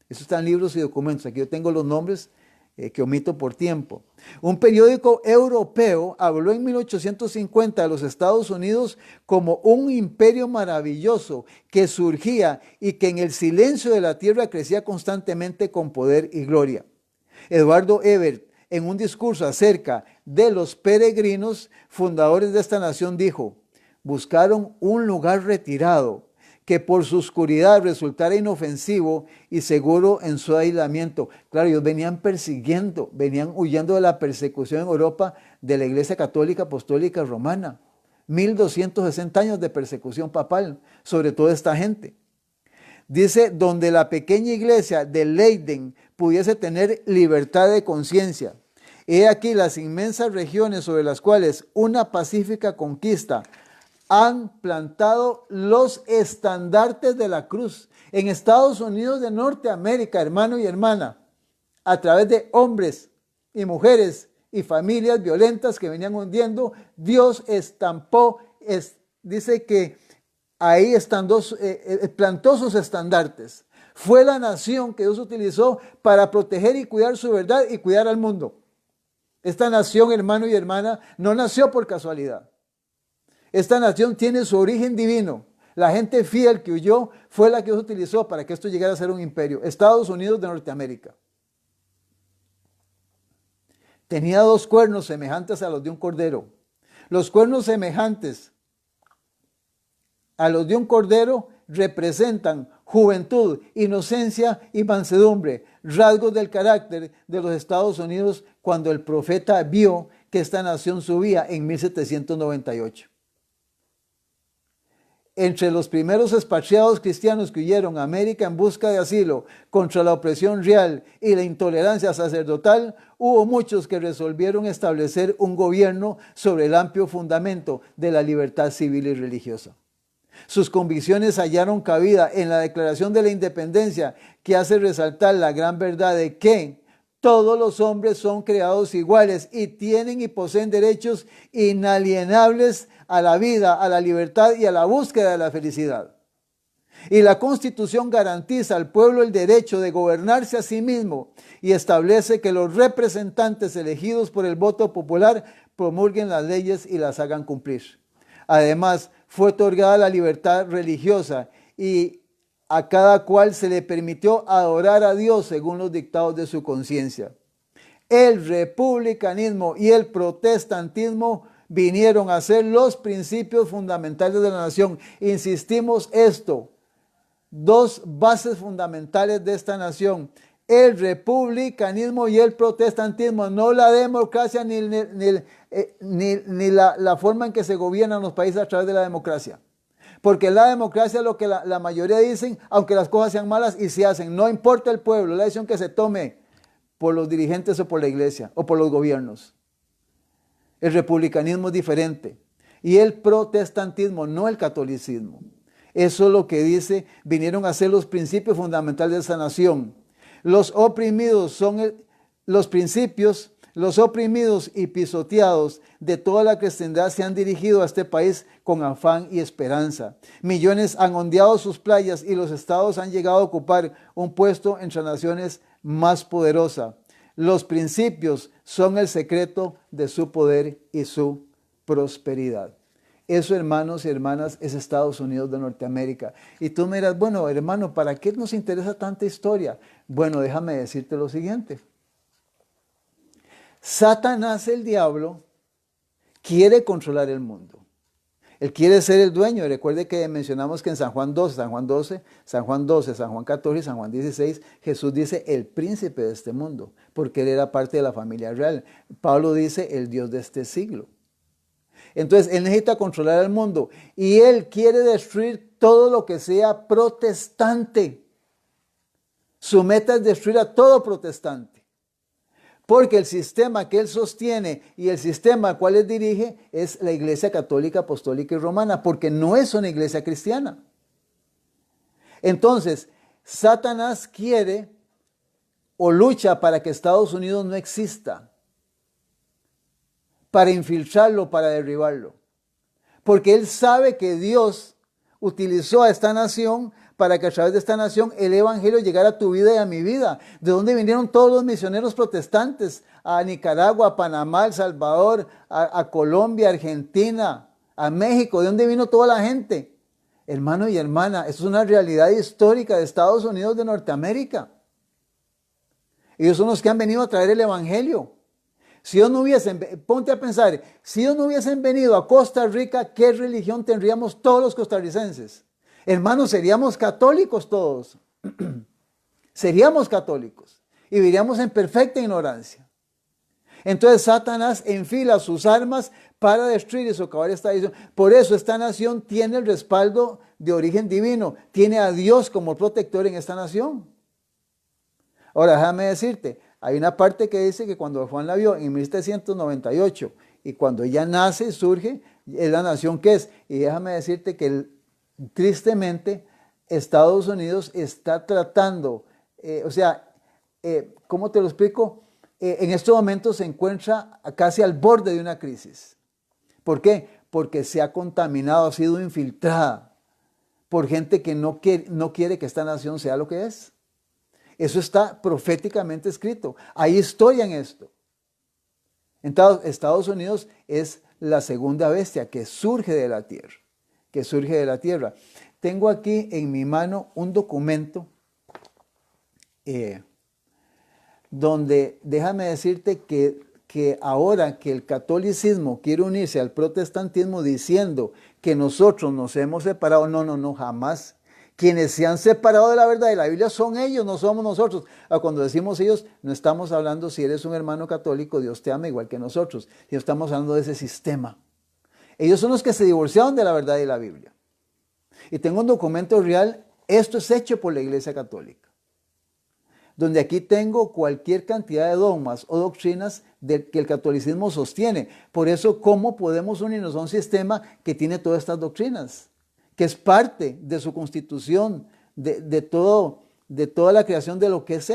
Speaker 1: Eso está en libros y documentos. Aquí yo tengo los nombres que omito por tiempo. Un periódico europeo habló en 1850 de los Estados Unidos como un imperio maravilloso que surgía y que en el silencio de la tierra crecía constantemente con poder y gloria. Eduardo Ebert, en un discurso acerca de los peregrinos fundadores de esta nación, dijo: buscaron un lugar retirado que por su oscuridad resultara inofensivo y seguro en su aislamiento. Claro, ellos venían persiguiendo, venían huyendo de la persecución en Europa de la Iglesia Católica Apostólica Romana. 1260 años de persecución papal sobre toda esta gente. Dice, donde la pequeña iglesia de Leiden pudiese tener libertad de conciencia. He aquí las inmensas regiones sobre las cuales una pacífica conquista han plantado los estandartes de la cruz. En Estados Unidos de Norteamérica, hermano y hermana, a través de hombres y mujeres y familias violentas que venían hundiendo, Dios estampó, dice que ahí plantó sus estandartes. Fue la nación que Dios utilizó para proteger y cuidar su verdad y cuidar al mundo. Esta nación, hermano y hermana, no nació por casualidad. Esta nación tiene su origen divino. La gente fiel que huyó fue la que Dios utilizó para que esto llegara a ser un imperio. Estados Unidos de Norteamérica. Tenía 2 cuernos semejantes a los de un cordero. Los cuernos semejantes a los de un cordero representan juventud, inocencia y mansedumbre, rasgos del carácter de los Estados Unidos cuando el profeta vio que esta nación subía en 1798. Entre los primeros expatriados cristianos que huyeron a América en busca de asilo contra la opresión real y la intolerancia sacerdotal, hubo muchos que resolvieron establecer un gobierno sobre el amplio fundamento de la libertad civil y religiosa. Sus convicciones hallaron cabida en la Declaración de la Independencia, que hace resaltar la gran verdad de que todos los hombres son creados iguales y tienen y poseen derechos inalienables a la vida, a la libertad y a la búsqueda de la felicidad. Y la Constitución garantiza al pueblo el derecho de gobernarse a sí mismo y establece que los representantes elegidos por el voto popular promulguen las leyes y las hagan cumplir. Además, fue otorgada la libertad religiosa y a cada cual se le permitió adorar a Dios según los dictados de su conciencia. El republicanismo y el protestantismo vinieron a ser los principios fundamentales de la nación. Insistimos esto, 2 bases fundamentales de esta nación: el republicanismo y el protestantismo, no la democracia ni la forma en que se gobiernan los países a través de la democracia. Porque la democracia es lo que la mayoría dicen, aunque las cosas sean malas y se hacen. No importa el pueblo, la decisión que se tome por los dirigentes o por la iglesia o por los gobiernos. El republicanismo es diferente. Y el protestantismo, no el catolicismo. Eso es lo que dice, vinieron a ser los principios fundamentales de esa nación. Los oprimidos son los principios. Los oprimidos y pisoteados de toda la cristiandad se han dirigido a este país con afán y esperanza. Millones han ondeado sus playas y los estados han llegado a ocupar un puesto entre las naciones más poderosas. Los principios son el secreto de su poder y su prosperidad. Eso, hermanos y hermanas, es Estados Unidos de Norteamérica. Y tú me dirás, bueno, hermano, ¿para qué nos interesa tanta historia? Bueno, déjame decirte lo siguiente. Satanás, el diablo, quiere controlar el mundo. Él quiere ser el dueño. Recuerde que mencionamos que en San Juan 12, San Juan 14 y San Juan 16, Jesús dice el príncipe de este mundo, porque él era parte de la familia real. Pablo dice el Dios de este siglo. Entonces, él necesita controlar el mundo y él quiere destruir todo lo que sea protestante. Su meta es destruir a todo protestante. porque el sistema que él sostiene y el sistema al cual él dirige es la Iglesia Católica, Apostólica y Romana, porque no es una iglesia cristiana. Entonces, Satanás quiere o lucha para que Estados Unidos no exista, para infiltrarlo, para derribarlo. Porque él sabe que Dios utilizó a esta nación para que a través de esta nación el evangelio llegara a tu vida y a mi vida. ¿De dónde vinieron todos los misioneros protestantes? A Nicaragua, a Panamá, a El Salvador, a Colombia, a Argentina, a México. ¿De dónde vino toda la gente? Hermano y hermana, esto es una realidad histórica de Estados Unidos de Norteamérica. Ellos son los que han venido a traer el evangelio. Si ellos no hubiesen, ponte a pensar, si ellos no hubiesen venido a Costa Rica, ¿qué religión tendríamos todos los costarricenses? Hermanos, seríamos católicos todos. Seríamos católicos y viviríamos en perfecta ignorancia. Entonces Satanás enfila sus armas para destruir y socavar esta nación. Por eso esta nación tiene el respaldo de origen divino. Tiene a Dios como protector en esta nación. Ahora, déjame decirte, hay una parte que dice que cuando Juan la vio en 1798 y cuando ella nace, surge, es la nación que es. Y déjame decirte que tristemente Estados Unidos está tratando, ¿cómo te lo explico? En estos momentos se encuentra casi al borde de una crisis. ¿Por qué? Porque se ha contaminado, ha sido infiltrada por gente que no quiere que esta nación sea lo que es. Eso está proféticamente escrito. Hay historia en esto. Entonces, Estados Unidos es la segunda bestia que surge de la tierra. Tengo aquí en mi mano un documento donde déjame decirte que ahora que el catolicismo quiere unirse al protestantismo diciendo que nosotros nos hemos separado, no, jamás. Quienes se han separado de la verdad de la Biblia son ellos, no somos nosotros. Cuando decimos ellos, no estamos hablando si eres un hermano católico, Dios te ama igual que nosotros. Y estamos hablando de ese sistema. Ellos son los que se divorciaron de la verdad de la Biblia. Y tengo un documento real, esto es hecho por la Iglesia Católica, donde aquí tengo cualquier cantidad de dogmas o doctrinas que el catolicismo sostiene. Por eso, ¿cómo podemos unirnos a un sistema que tiene todas estas doctrinas? Que es parte de su constitución, de toda la creación de lo que es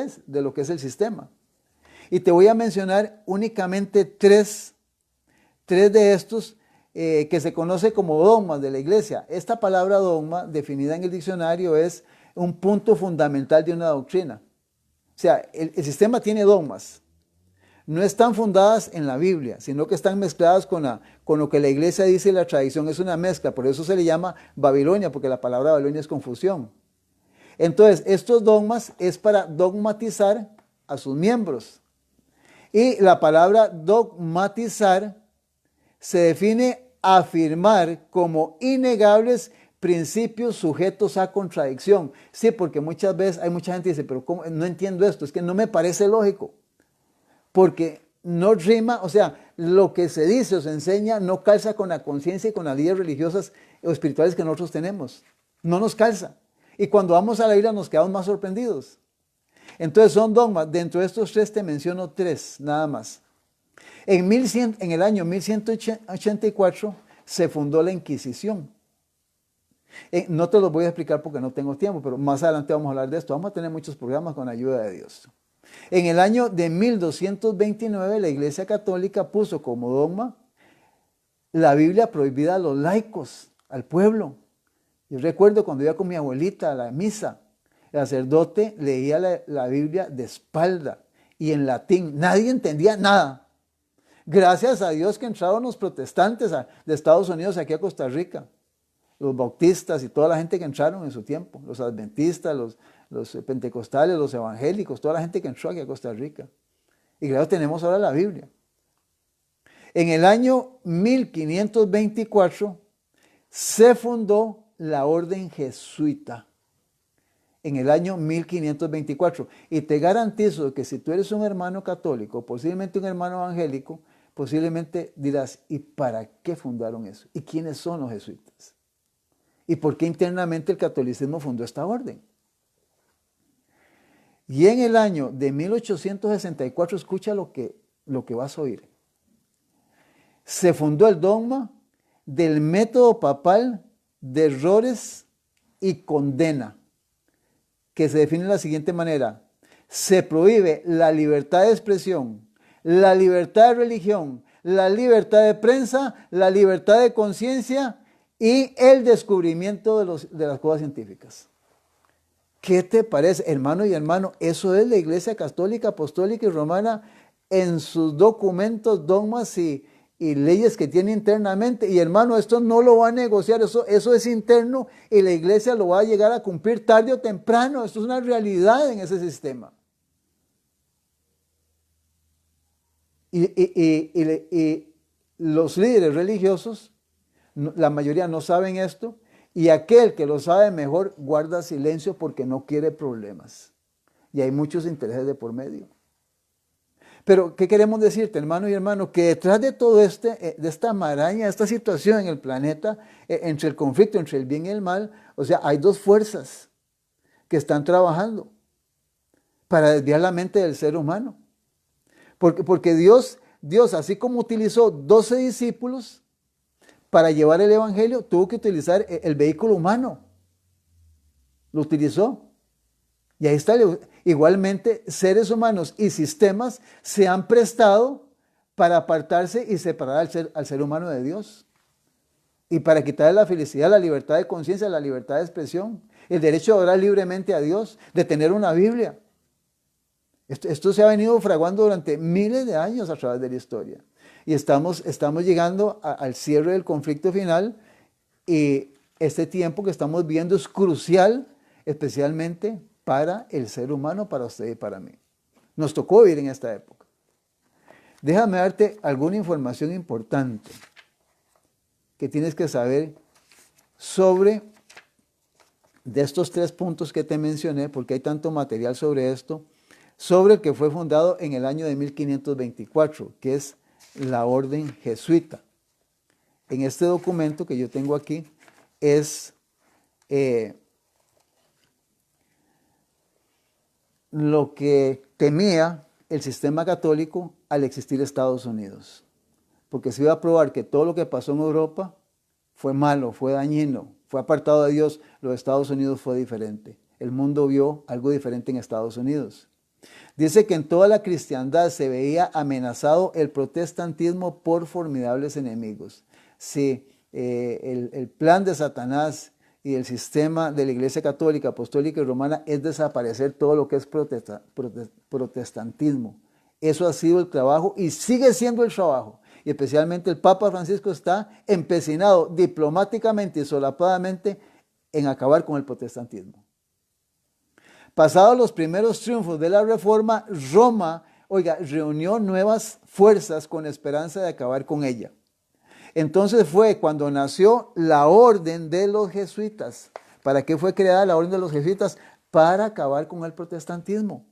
Speaker 1: el sistema. Y te voy a mencionar únicamente tres de estos que se conoce como dogmas de la iglesia. Esta palabra dogma, definida en el diccionario, es un punto fundamental de una doctrina. O sea, el sistema tiene dogmas. No están fundadas en la Biblia, sino que están mezcladas con lo que la iglesia dice y la tradición. Es una mezcla, por eso se le llama Babilonia, porque la palabra Babilonia es confusión. Entonces, estos dogmas es para dogmatizar a sus miembros. Y la palabra dogmatizar se define afirmar como innegables principios sujetos a contradicción. Sí, porque muchas veces hay mucha gente que dice, pero ¿cómo? No entiendo esto, es que no me parece lógico. Porque no rima, o sea, lo que se dice o se enseña no calza con la conciencia y con las leyes religiosas o espirituales que nosotros tenemos. No nos calza. Y cuando vamos a la Biblia nos quedamos más sorprendidos. Entonces son dogmas. Dentro de estos tres te menciono tres, nada más. En el año 1184 se fundó la Inquisición. No te lo voy a explicar porque no tengo tiempo, pero más adelante vamos a hablar de esto. Vamos a tener muchos programas con la ayuda de Dios. En el año de 1229 la Iglesia Católica puso como dogma la Biblia prohibida a los laicos, al pueblo. Yo recuerdo cuando iba con mi abuelita a la misa, el sacerdote leía la Biblia de espalda y en latín. Nadie entendía nada. Gracias a Dios que entraron los protestantes de Estados Unidos aquí a Costa Rica. Los bautistas y toda la gente que entraron en su tiempo. Los adventistas, los pentecostales, los evangélicos, toda la gente que entró aquí a Costa Rica. Y claro, tenemos ahora la Biblia. En el año 1524 se fundó la orden jesuita. En el año 1524. Y te garantizo que si tú eres un hermano católico, posiblemente un hermano evangélico, posiblemente dirás, ¿y para qué fundaron eso? ¿Y quiénes son los jesuitas? ¿Y por qué internamente el catolicismo fundó esta orden? Y en el año de 1864, escucha lo que vas a oír. Se fundó el dogma del método papal de errores y condena, que se define de la siguiente manera: se prohíbe la libertad de expresión, la libertad de religión, la libertad de prensa, la libertad de conciencia y el descubrimiento de las cosas científicas. ¿Qué te parece, hermano y hermano? Eso es la Iglesia Católica, Apostólica y Romana en sus documentos, dogmas y leyes que tiene internamente. Y hermano, esto no lo va a negociar, eso es interno y la Iglesia lo va a llegar a cumplir tarde o temprano. Esto es una realidad en ese sistema. Y los líderes religiosos, la mayoría no saben esto, y aquel que lo sabe mejor guarda silencio porque no quiere problemas. Y hay muchos intereses de por medio. Pero, ¿qué queremos decirte, hermano y hermano? Que detrás de todo de esta maraña, de esta situación en el planeta, entre el conflicto, entre el bien y el mal, o sea, hay dos fuerzas que están trabajando para desviar la mente del ser humano. Porque Dios, así como utilizó 12 discípulos para llevar el evangelio, tuvo que utilizar el vehículo humano. Lo utilizó. Y ahí está. Igualmente, seres humanos y sistemas se han prestado para apartarse y separar al ser humano de Dios. Y para quitarle la felicidad, la libertad de conciencia, la libertad de expresión, el derecho de orar libremente a Dios, de tener una Biblia. Esto se ha venido fraguando durante miles de años a través de la historia. Y estamos llegando al cierre del conflicto final, y este tiempo que estamos viendo es crucial, especialmente para el ser humano, para usted y para mí. Nos tocó vivir en esta época. Déjame darte alguna información importante que tienes que saber sobre de estos 3 puntos que te mencioné, porque hay tanto material sobre esto, sobre el que fue fundado en el año de 1524, que es la orden jesuita. En este documento que yo tengo aquí es lo que temía el sistema católico al existir Estados Unidos. Porque se iba a probar que todo lo que pasó en Europa fue malo, fue dañino, fue apartado de Dios. Los Estados Unidos fue diferente. El mundo vio algo diferente en Estados Unidos. Dice que en toda la cristiandad se veía amenazado el protestantismo por formidables enemigos. Sí, el plan de Satanás y el sistema de la Iglesia Católica, Apostólica y Romana es desaparecer todo lo que es protestantismo. Eso ha sido el trabajo y sigue siendo el trabajo. Y especialmente el Papa Francisco está empecinado diplomáticamente y solapadamente en acabar con el protestantismo. Pasados los primeros triunfos de la Reforma, Roma, reunió nuevas fuerzas con esperanza de acabar con ella. Entonces fue cuando nació la Orden de los Jesuitas. ¿Para qué fue creada la Orden de los Jesuitas? Para acabar con el protestantismo.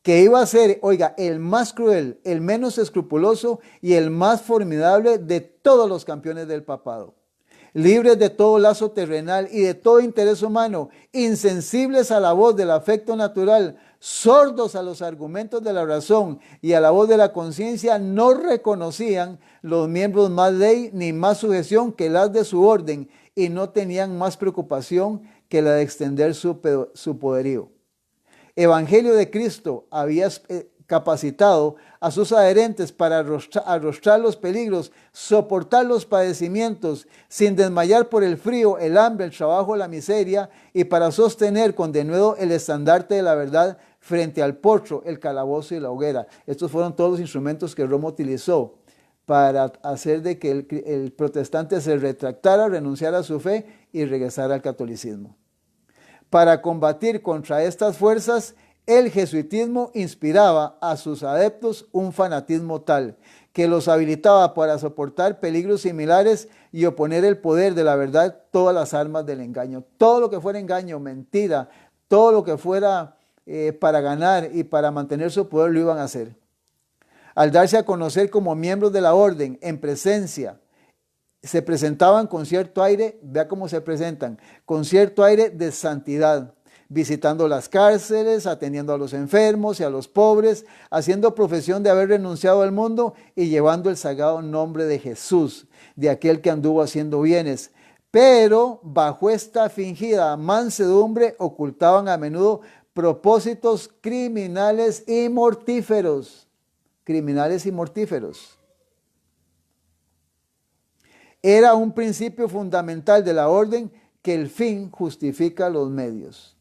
Speaker 1: Que iba a ser, el más cruel, el menos escrupuloso y el más formidable de todos los campeones del papado. Libres de todo lazo terrenal y de todo interés humano, insensibles a la voz del afecto natural, sordos a los argumentos de la razón y a la voz de la conciencia, no reconocían los miembros más ley ni más sujeción que las de su orden, y no tenían más preocupación que la de extender su poderío. Evangelio de Cristo había capacitado a sus adherentes para arrostrar los peligros, soportar los padecimientos, sin desmayar por el frío, el hambre, el trabajo, la miseria, y para sostener con denuedo el estandarte de la verdad frente al potro, el calabozo y la hoguera. Estos fueron todos los instrumentos que Roma utilizó para hacer de que el protestante se retractara, renunciara a su fe y regresara al catolicismo. Para combatir contra estas fuerzas, el jesuitismo inspiraba a sus adeptos un fanatismo tal que los habilitaba para soportar peligros similares y oponer el poder de la verdad todas las armas del engaño. Todo lo que fuera engaño, mentira, todo lo que fuera para ganar y para mantener su poder lo iban a hacer. Al darse a conocer como miembros de la orden en presencia, se presentaban con cierto aire, vea cómo se presentan, con cierto aire de santidad, visitando las cárceles, atendiendo a los enfermos y a los pobres, haciendo profesión de haber renunciado al mundo y llevando el sagrado nombre de Jesús, de aquel que anduvo haciendo bienes. Pero bajo esta fingida mansedumbre ocultaban a menudo propósitos criminales y mortíferos. Criminales y mortíferos. Era un principio fundamental de la orden que el fin justifica los medios.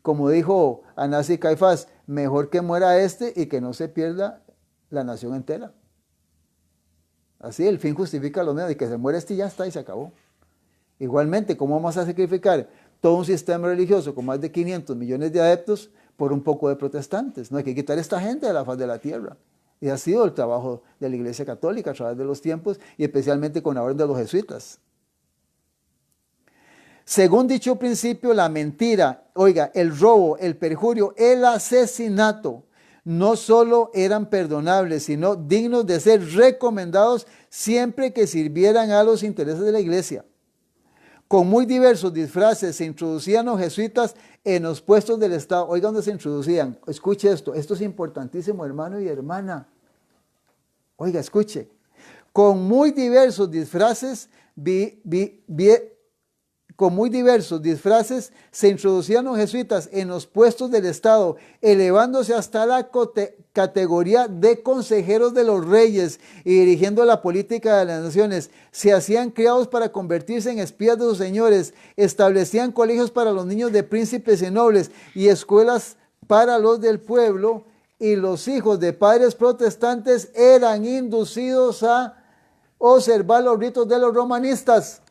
Speaker 1: Como dijo Anás y Caifás, mejor que muera este y que no se pierda la nación entera. Así, el fin justifica los medios, y que se muera este y ya está y se acabó. Igualmente, ¿cómo vamos a sacrificar todo un sistema religioso con más de 500 millones de adeptos por un poco de protestantes? No hay que quitar a esta gente de la faz de la tierra. Y ha sido el trabajo de la Iglesia Católica a través de los tiempos y especialmente con la orden de los jesuitas. Según dicho principio, la mentira, oiga, el robo, el perjurio, el asesinato, no solo eran perdonables, sino dignos de ser recomendados siempre que sirvieran a los intereses de la Iglesia. Con muy diversos disfraces se introducían los jesuitas en los puestos del Estado. Oiga, ¿dónde se introducían? Escuche esto es importantísimo, hermano y hermana. Oiga, escuche. Con muy diversos disfraces se introducían los jesuitas en los puestos del Estado, elevándose hasta la categoría de consejeros de los reyes y dirigiendo la política de las naciones. Se hacían criados para convertirse en espías de sus señores, establecían colegios para los niños de príncipes y nobles y escuelas para los del pueblo, y los hijos de padres protestantes eran inducidos a observar los ritos de los romanistas.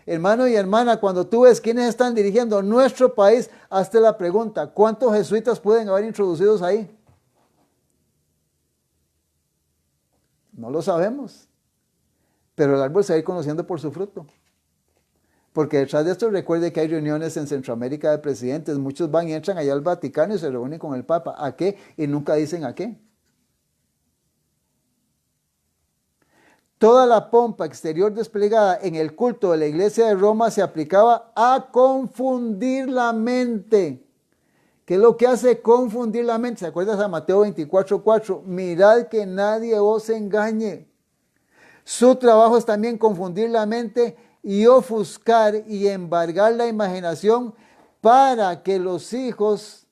Speaker 1: Hermano y hermana, cuando tú ves quiénes están dirigiendo nuestro país, hazte la pregunta, ¿cuántos jesuitas pueden haber introducidos ahí? No lo sabemos, pero el árbol se va a ir conociendo por su fruto. Porque detrás de esto recuerde que hay reuniones en Centroamérica de presidentes, muchos van y entran allá al Vaticano y se reúnen con el Papa. ¿A qué? Y nunca dicen a qué. Toda la pompa exterior desplegada en el culto de la iglesia de Roma se aplicaba a confundir la mente. ¿Qué es lo que hace confundir la mente? ¿Se acuerdan de Mateo 24:4? Mirad que nadie os engañe. Su trabajo es también confundir la mente y ofuscar y embargar la imaginación para que los hijos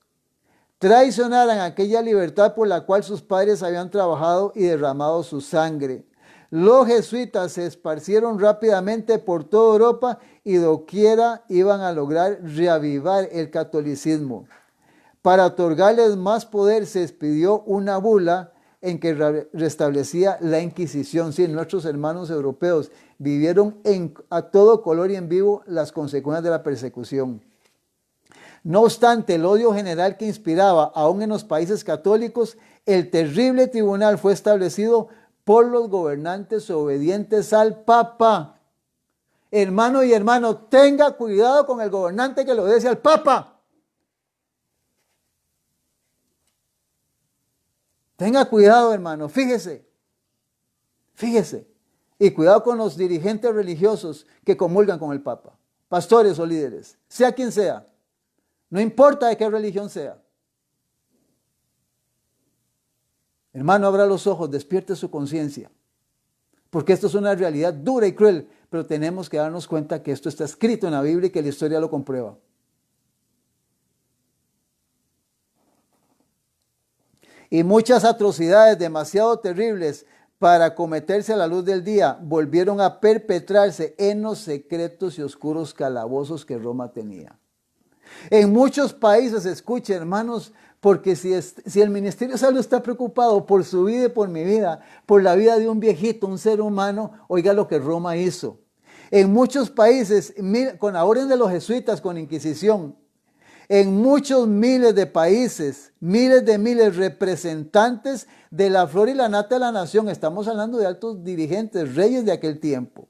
Speaker 1: traicionaran aquella libertad por la cual sus padres habían trabajado y derramado su sangre. Los jesuitas se esparcieron rápidamente por toda Europa y doquiera iban a lograr reavivar el catolicismo. Para otorgarles más poder se expidió una bula en que restablecía la Inquisición. Sí, nuestros hermanos europeos vivieron a todo color y en vivo las consecuencias de la persecución. No obstante el odio general que inspiraba aún en los países católicos, el terrible tribunal fue establecido por los gobernantes obedientes al Papa. Hermano y hermano, tenga cuidado con el gobernante que le obedece al Papa. Tenga cuidado, hermano, fíjese. Y cuidado con los dirigentes religiosos que comulgan con el Papa, pastores o líderes, sea quien sea, no importa de qué religión sea. Hermano, abra los ojos, despierte su conciencia, porque esto es una realidad dura y cruel, pero tenemos que darnos cuenta que esto está escrito en la Biblia y que la historia lo comprueba. Y muchas atrocidades demasiado terribles para cometerse a la luz del día volvieron a perpetrarse en los secretos y oscuros calabozos que Roma tenía. En muchos países, escuche hermanos, porque si el Ministerio de Salud está preocupado por su vida y por mi vida, por la vida de un viejito, un ser humano, oiga lo que Roma hizo. En muchos países, con la orden de los jesuitas, con Inquisición, en muchos miles de países, miles de representantes de la flor y la nata de la nación, estamos hablando de altos dirigentes, reyes de aquel tiempo,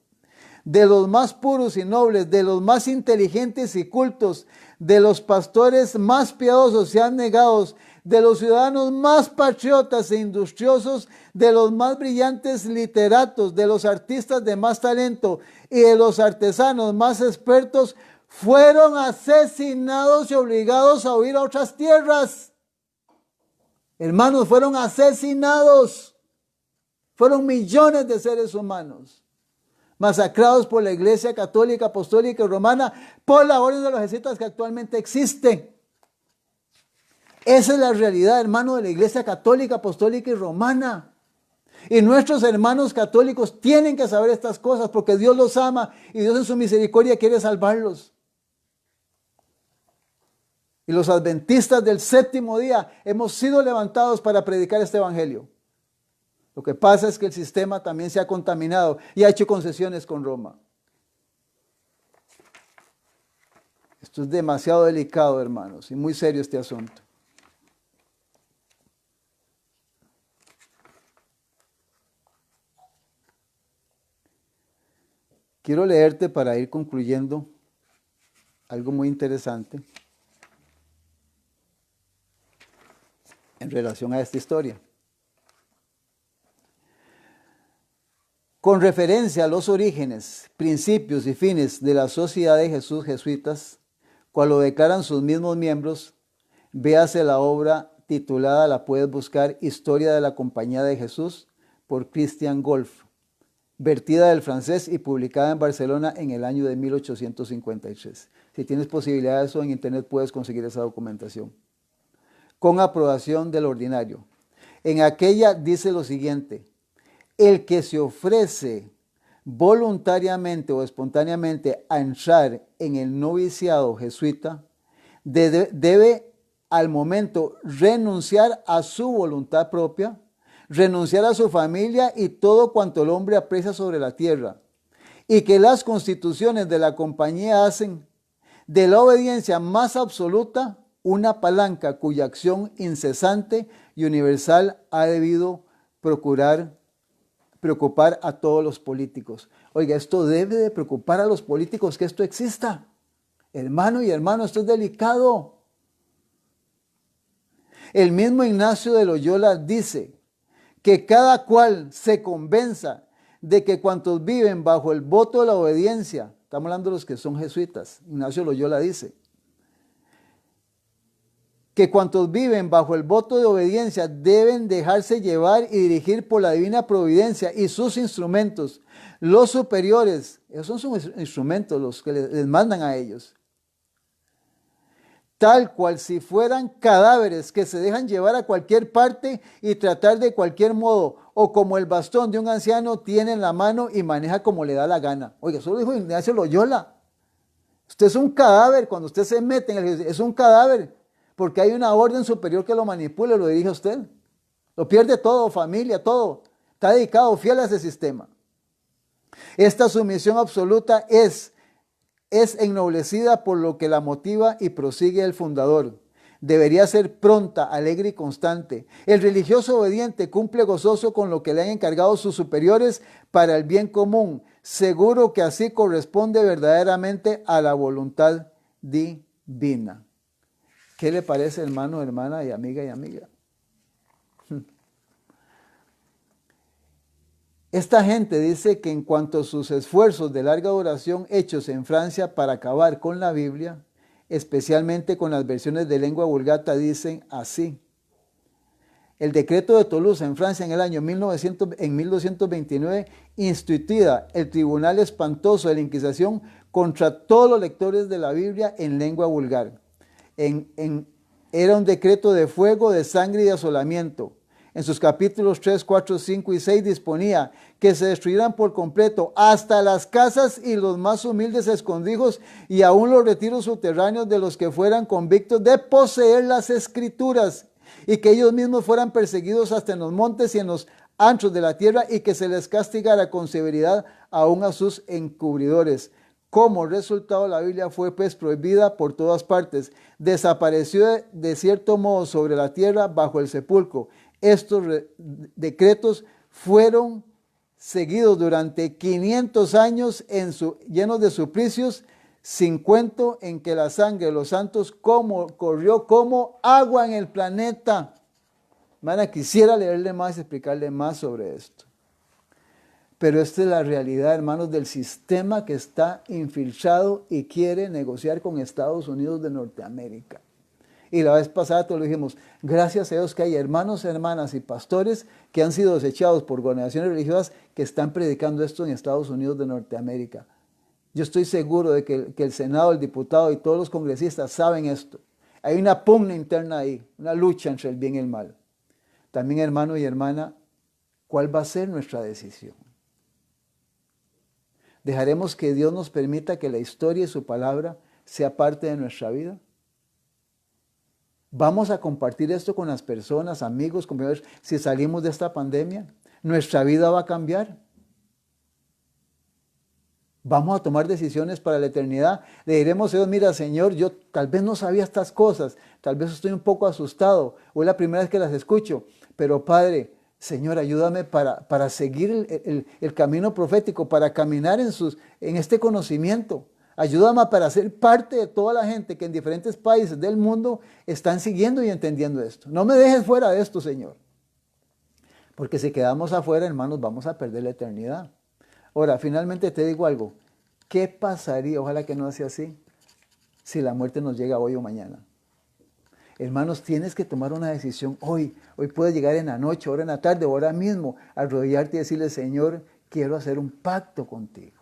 Speaker 1: de los más puros y nobles, de los más inteligentes y cultos, de los pastores más piadosos y abnegados, de los ciudadanos más patriotas e industriosos, de los más brillantes literatos, de los artistas de más talento y de los artesanos más expertos, fueron asesinados y obligados a huir a otras tierras. Hermanos, fueron asesinados. Fueron millones de seres humanos masacrados por la Iglesia Católica, Apostólica y Romana por la orden de los jesuitas que actualmente existen. Esa es la realidad, hermano, de la Iglesia Católica, Apostólica y Romana. Y nuestros hermanos católicos tienen que saber estas cosas porque Dios los ama y Dios en su misericordia quiere salvarlos. Y los adventistas del séptimo día hemos sido levantados para predicar este evangelio. Lo que pasa es que el sistema también se ha contaminado y ha hecho concesiones con Roma. Esto es demasiado delicado, hermanos, y muy serio este asunto. Quiero leerte para ir concluyendo algo muy interesante en relación a esta historia. Con referencia a los orígenes, principios y fines de la Sociedad de Jesús Jesuitas, cual lo declaran sus mismos miembros, véase la obra titulada, la puedes buscar, Historia de la Compañía de Jesús, por Christian Wolff, vertida del francés y publicada en Barcelona en el año de 1853. Si tienes posibilidad de eso, en internet puedes conseguir esa documentación. Con aprobación del ordinario. En aquella dice lo siguiente: el que se ofrece voluntariamente o espontáneamente a entrar en el noviciado jesuita debe al momento renunciar a su voluntad propia, renunciar a su familia y todo cuanto el hombre aprecia sobre la tierra, y que las constituciones de la compañía hacen de la obediencia más absoluta una palanca cuya acción incesante y universal ha debido preocupar a todos los políticos. Oiga, esto debe de preocupar a los políticos que esto exista. Hermano y hermano, esto es delicado. El mismo Ignacio de Loyola dice que cada cual se convenza de que cuantos viven bajo el voto de la obediencia, estamos hablando de los que son jesuitas, Ignacio Loyola dice, que cuantos viven bajo el voto de obediencia deben dejarse llevar y dirigir por la divina providencia y sus instrumentos, los superiores, esos son sus instrumentos, los que les mandan a ellos, tal cual si fueran cadáveres que se dejan llevar a cualquier parte y tratar de cualquier modo, o como el bastón de un anciano tiene en la mano y maneja como le da la gana. Oiga, eso lo dijo Ignacio Loyola. Usted es un cadáver, cuando usted se mete en el... es un cadáver, porque hay una orden superior que lo manipula y lo dirige a usted. Lo pierde todo, familia, todo. Está dedicado, fiel a ese sistema. Esta sumisión absoluta es ennoblecida por lo que la motiva y prosigue el fundador. Debería ser pronta, alegre y constante. El religioso obediente cumple gozoso con lo que le han encargado sus superiores para el bien común, seguro que así corresponde verdaderamente a la voluntad divina. ¿Qué le parece, hermano, hermana y amiga y amiga? Esta gente dice que en cuanto a sus esfuerzos de larga duración hechos en Francia para acabar con la Biblia, especialmente con las versiones de lengua vulgata, dicen así. El decreto de Toulouse en Francia en el año 1229 instituía el tribunal espantoso de la Inquisición contra todos los lectores de la Biblia en lengua vulgar. Era un decreto de fuego, de sangre y de asolamiento. En sus capítulos 3, 4, 5 y 6 disponía que se destruyeran por completo hasta las casas y los más humildes escondrijos y aún los retiros subterráneos de los que fueran convictos de poseer las escrituras, y que ellos mismos fueran perseguidos hasta en los montes y en los antros de la tierra, y que se les castigara con severidad aún a sus encubridores. Como resultado, la Biblia fue pues prohibida por todas partes, desapareció de cierto modo sobre la tierra bajo el sepulcro. Estos decretos fueron seguidos durante 500 años llenos de suplicios, sin cuento en que la sangre de los santos corrió como agua en el planeta. Hermana, quisiera leerle más y explicarle más sobre esto. Pero esta es la realidad, hermanos, del sistema que está infiltrado y quiere negociar con Estados Unidos de Norteamérica. Y la vez pasada te lo dijimos, gracias a Dios que hay hermanos, hermanas y pastores que han sido desechados por organizaciones religiosas que están predicando esto en Estados Unidos de Norteamérica. Yo estoy seguro de que el Senado, el diputado y todos los congresistas saben esto. Hay una pugna interna ahí, una lucha entre el bien y el mal. También, hermano y hermana, ¿cuál va a ser nuestra decisión? ¿Dejaremos que Dios nos permita que la historia y su palabra sea parte de nuestra vida? ¿Vamos a compartir esto con las personas, amigos, compañeros, si salimos de esta pandemia? ¿Nuestra vida va a cambiar? ¿Vamos a tomar decisiones para la eternidad? Le diremos a Dios, mira, Señor, yo tal vez no sabía estas cosas, tal vez estoy un poco asustado, o es la primera vez que las escucho, pero Padre, Señor, ayúdame para seguir el camino profético, para caminar en este conocimiento. Ayúdame para ser parte de toda la gente que en diferentes países del mundo están siguiendo y entendiendo esto. No me dejes fuera de esto, Señor. Porque si quedamos afuera, hermanos, vamos a perder la eternidad. Ahora, finalmente te digo algo. ¿Qué pasaría, ojalá que no sea así, si la muerte nos llega hoy o mañana? Hermanos, tienes que tomar una decisión hoy. Hoy puedes llegar en la noche, ahora en la tarde, ahora mismo, arrodillarte y decirle, Señor, quiero hacer un pacto contigo.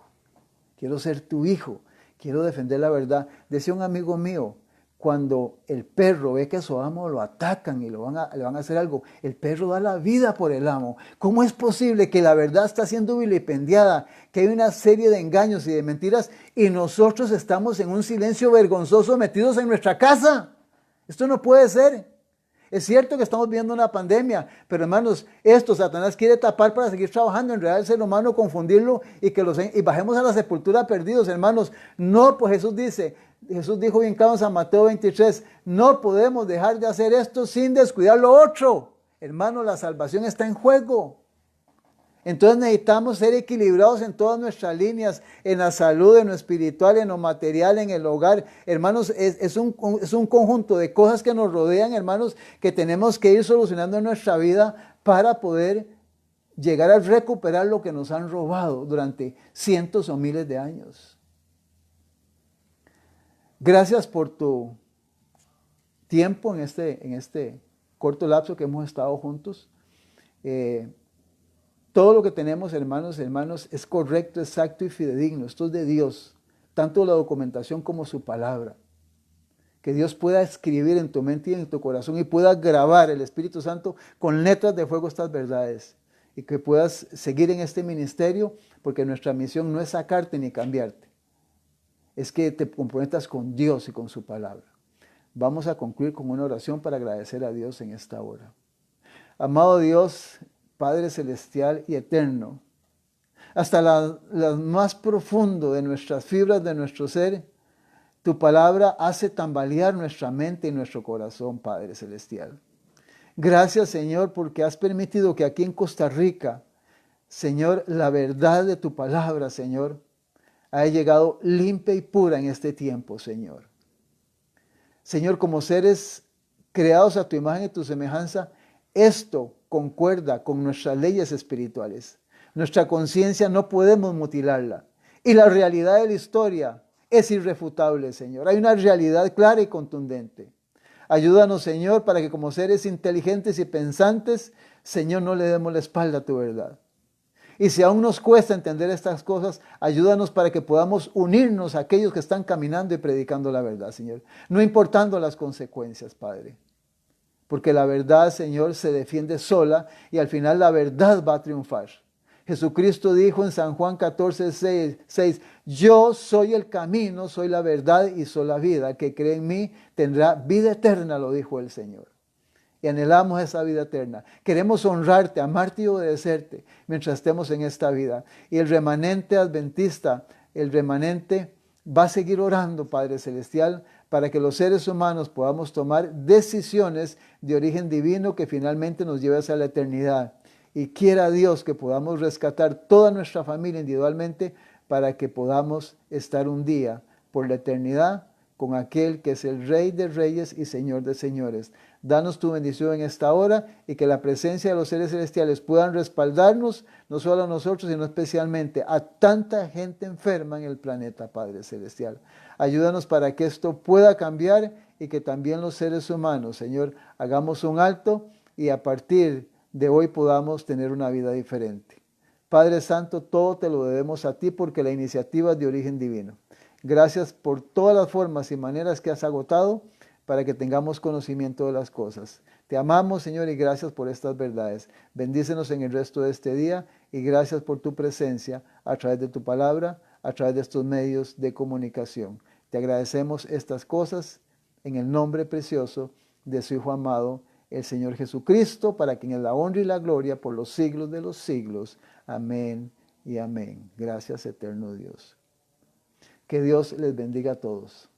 Speaker 1: Quiero ser tu hijo. Quiero defender la verdad. Decía un amigo mío, cuando el perro ve que a su amo lo atacan y le van a hacer algo, el perro da la vida por el amo. ¿Cómo es posible que la verdad está siendo vilipendiada, que hay una serie de engaños y de mentiras y nosotros estamos en un silencio vergonzoso metidos en nuestra casa? Esto no puede ser. Es cierto que estamos viviendo una pandemia, pero hermanos, esto Satanás quiere tapar para seguir trabajando, enredar al ser humano, confundirlo y bajemos a la sepultura perdidos, hermanos. No, pues Jesús dijo bien claro en San Mateo 23, no podemos dejar de hacer esto sin descuidar lo otro. Hermanos, la salvación está en juego. Entonces necesitamos ser equilibrados en todas nuestras líneas, en la salud, en lo espiritual, en lo material, en el hogar. Hermanos, es un conjunto de cosas que nos rodean, hermanos, que tenemos que ir solucionando en nuestra vida para poder llegar a recuperar lo que nos han robado durante cientos o miles de años. Gracias por tu tiempo en este corto lapso que hemos estado juntos. Todo lo que tenemos, hermanos, es correcto, exacto y fidedigno. Esto es de Dios, tanto la documentación como su palabra. Que Dios pueda escribir en tu mente y en tu corazón y pueda grabar el Espíritu Santo con letras de fuego estas verdades. Y que puedas seguir en este ministerio, porque nuestra misión no es sacarte ni cambiarte. Es que te comprometas con Dios y con su palabra. Vamos a concluir con una oración para agradecer a Dios en esta hora. Amado Dios, Padre celestial y eterno, hasta las más profundo de nuestras fibras de nuestro ser, tu palabra hace tambalear nuestra mente y nuestro corazón, Padre celestial. Gracias, Señor, porque has permitido que aquí en Costa Rica, Señor, la verdad de tu palabra, Señor, haya llegado limpia y pura en este tiempo, Señor. Señor, como seres creados a tu imagen y tu semejanza, esto concuerda con nuestras leyes espirituales. Nuestra conciencia no podemos mutilarla. Y la realidad de la historia es irrefutable, Señor. Hay una realidad clara y contundente. Ayúdanos, Señor, para que como seres inteligentes y pensantes, Señor, no le demos la espalda a tu verdad. Y si aún nos cuesta entender estas cosas, ayúdanos para que podamos unirnos a aquellos que están caminando y predicando la verdad, Señor. No importando las consecuencias, Padre. Porque la verdad, Señor, se defiende sola y al final la verdad va a triunfar. Jesucristo dijo en San Juan 14:6, yo soy el camino, soy la verdad y soy la vida. El que cree en mí tendrá vida eterna, lo dijo el Señor. Y anhelamos esa vida eterna. Queremos honrarte, amarte y obedecerte mientras estemos en esta vida. Y el remanente adventista, el remanente va a seguir orando, Padre Celestial, para que los seres humanos podamos tomar decisiones de origen divino que finalmente nos lleven hacia la eternidad. Y quiera Dios que podamos rescatar toda nuestra familia individualmente para que podamos estar un día por la eternidad con aquel que es el Rey de Reyes y Señor de Señores. Danos tu bendición en esta hora y que la presencia de los seres celestiales puedan respaldarnos, no solo a nosotros, sino especialmente a tanta gente enferma en el planeta, Padre Celestial. Ayúdanos para que esto pueda cambiar y que también los seres humanos, Señor, hagamos un alto y a partir de hoy podamos tener una vida diferente. Padre Santo, todo te lo debemos a ti porque la iniciativa es de origen divino. Gracias por todas las formas y maneras que has agotado para que tengamos conocimiento de las cosas. Te amamos, Señor, y gracias por estas verdades. Bendícenos en el resto de este día y gracias por tu presencia a través de tu palabra, a través de estos medios de comunicación. Te agradecemos estas cosas en el nombre precioso de su Hijo amado, el Señor Jesucristo, para quien es la honra y la gloria por los siglos de los siglos. Amén y amén. Gracias, eterno Dios. Que Dios les bendiga a todos.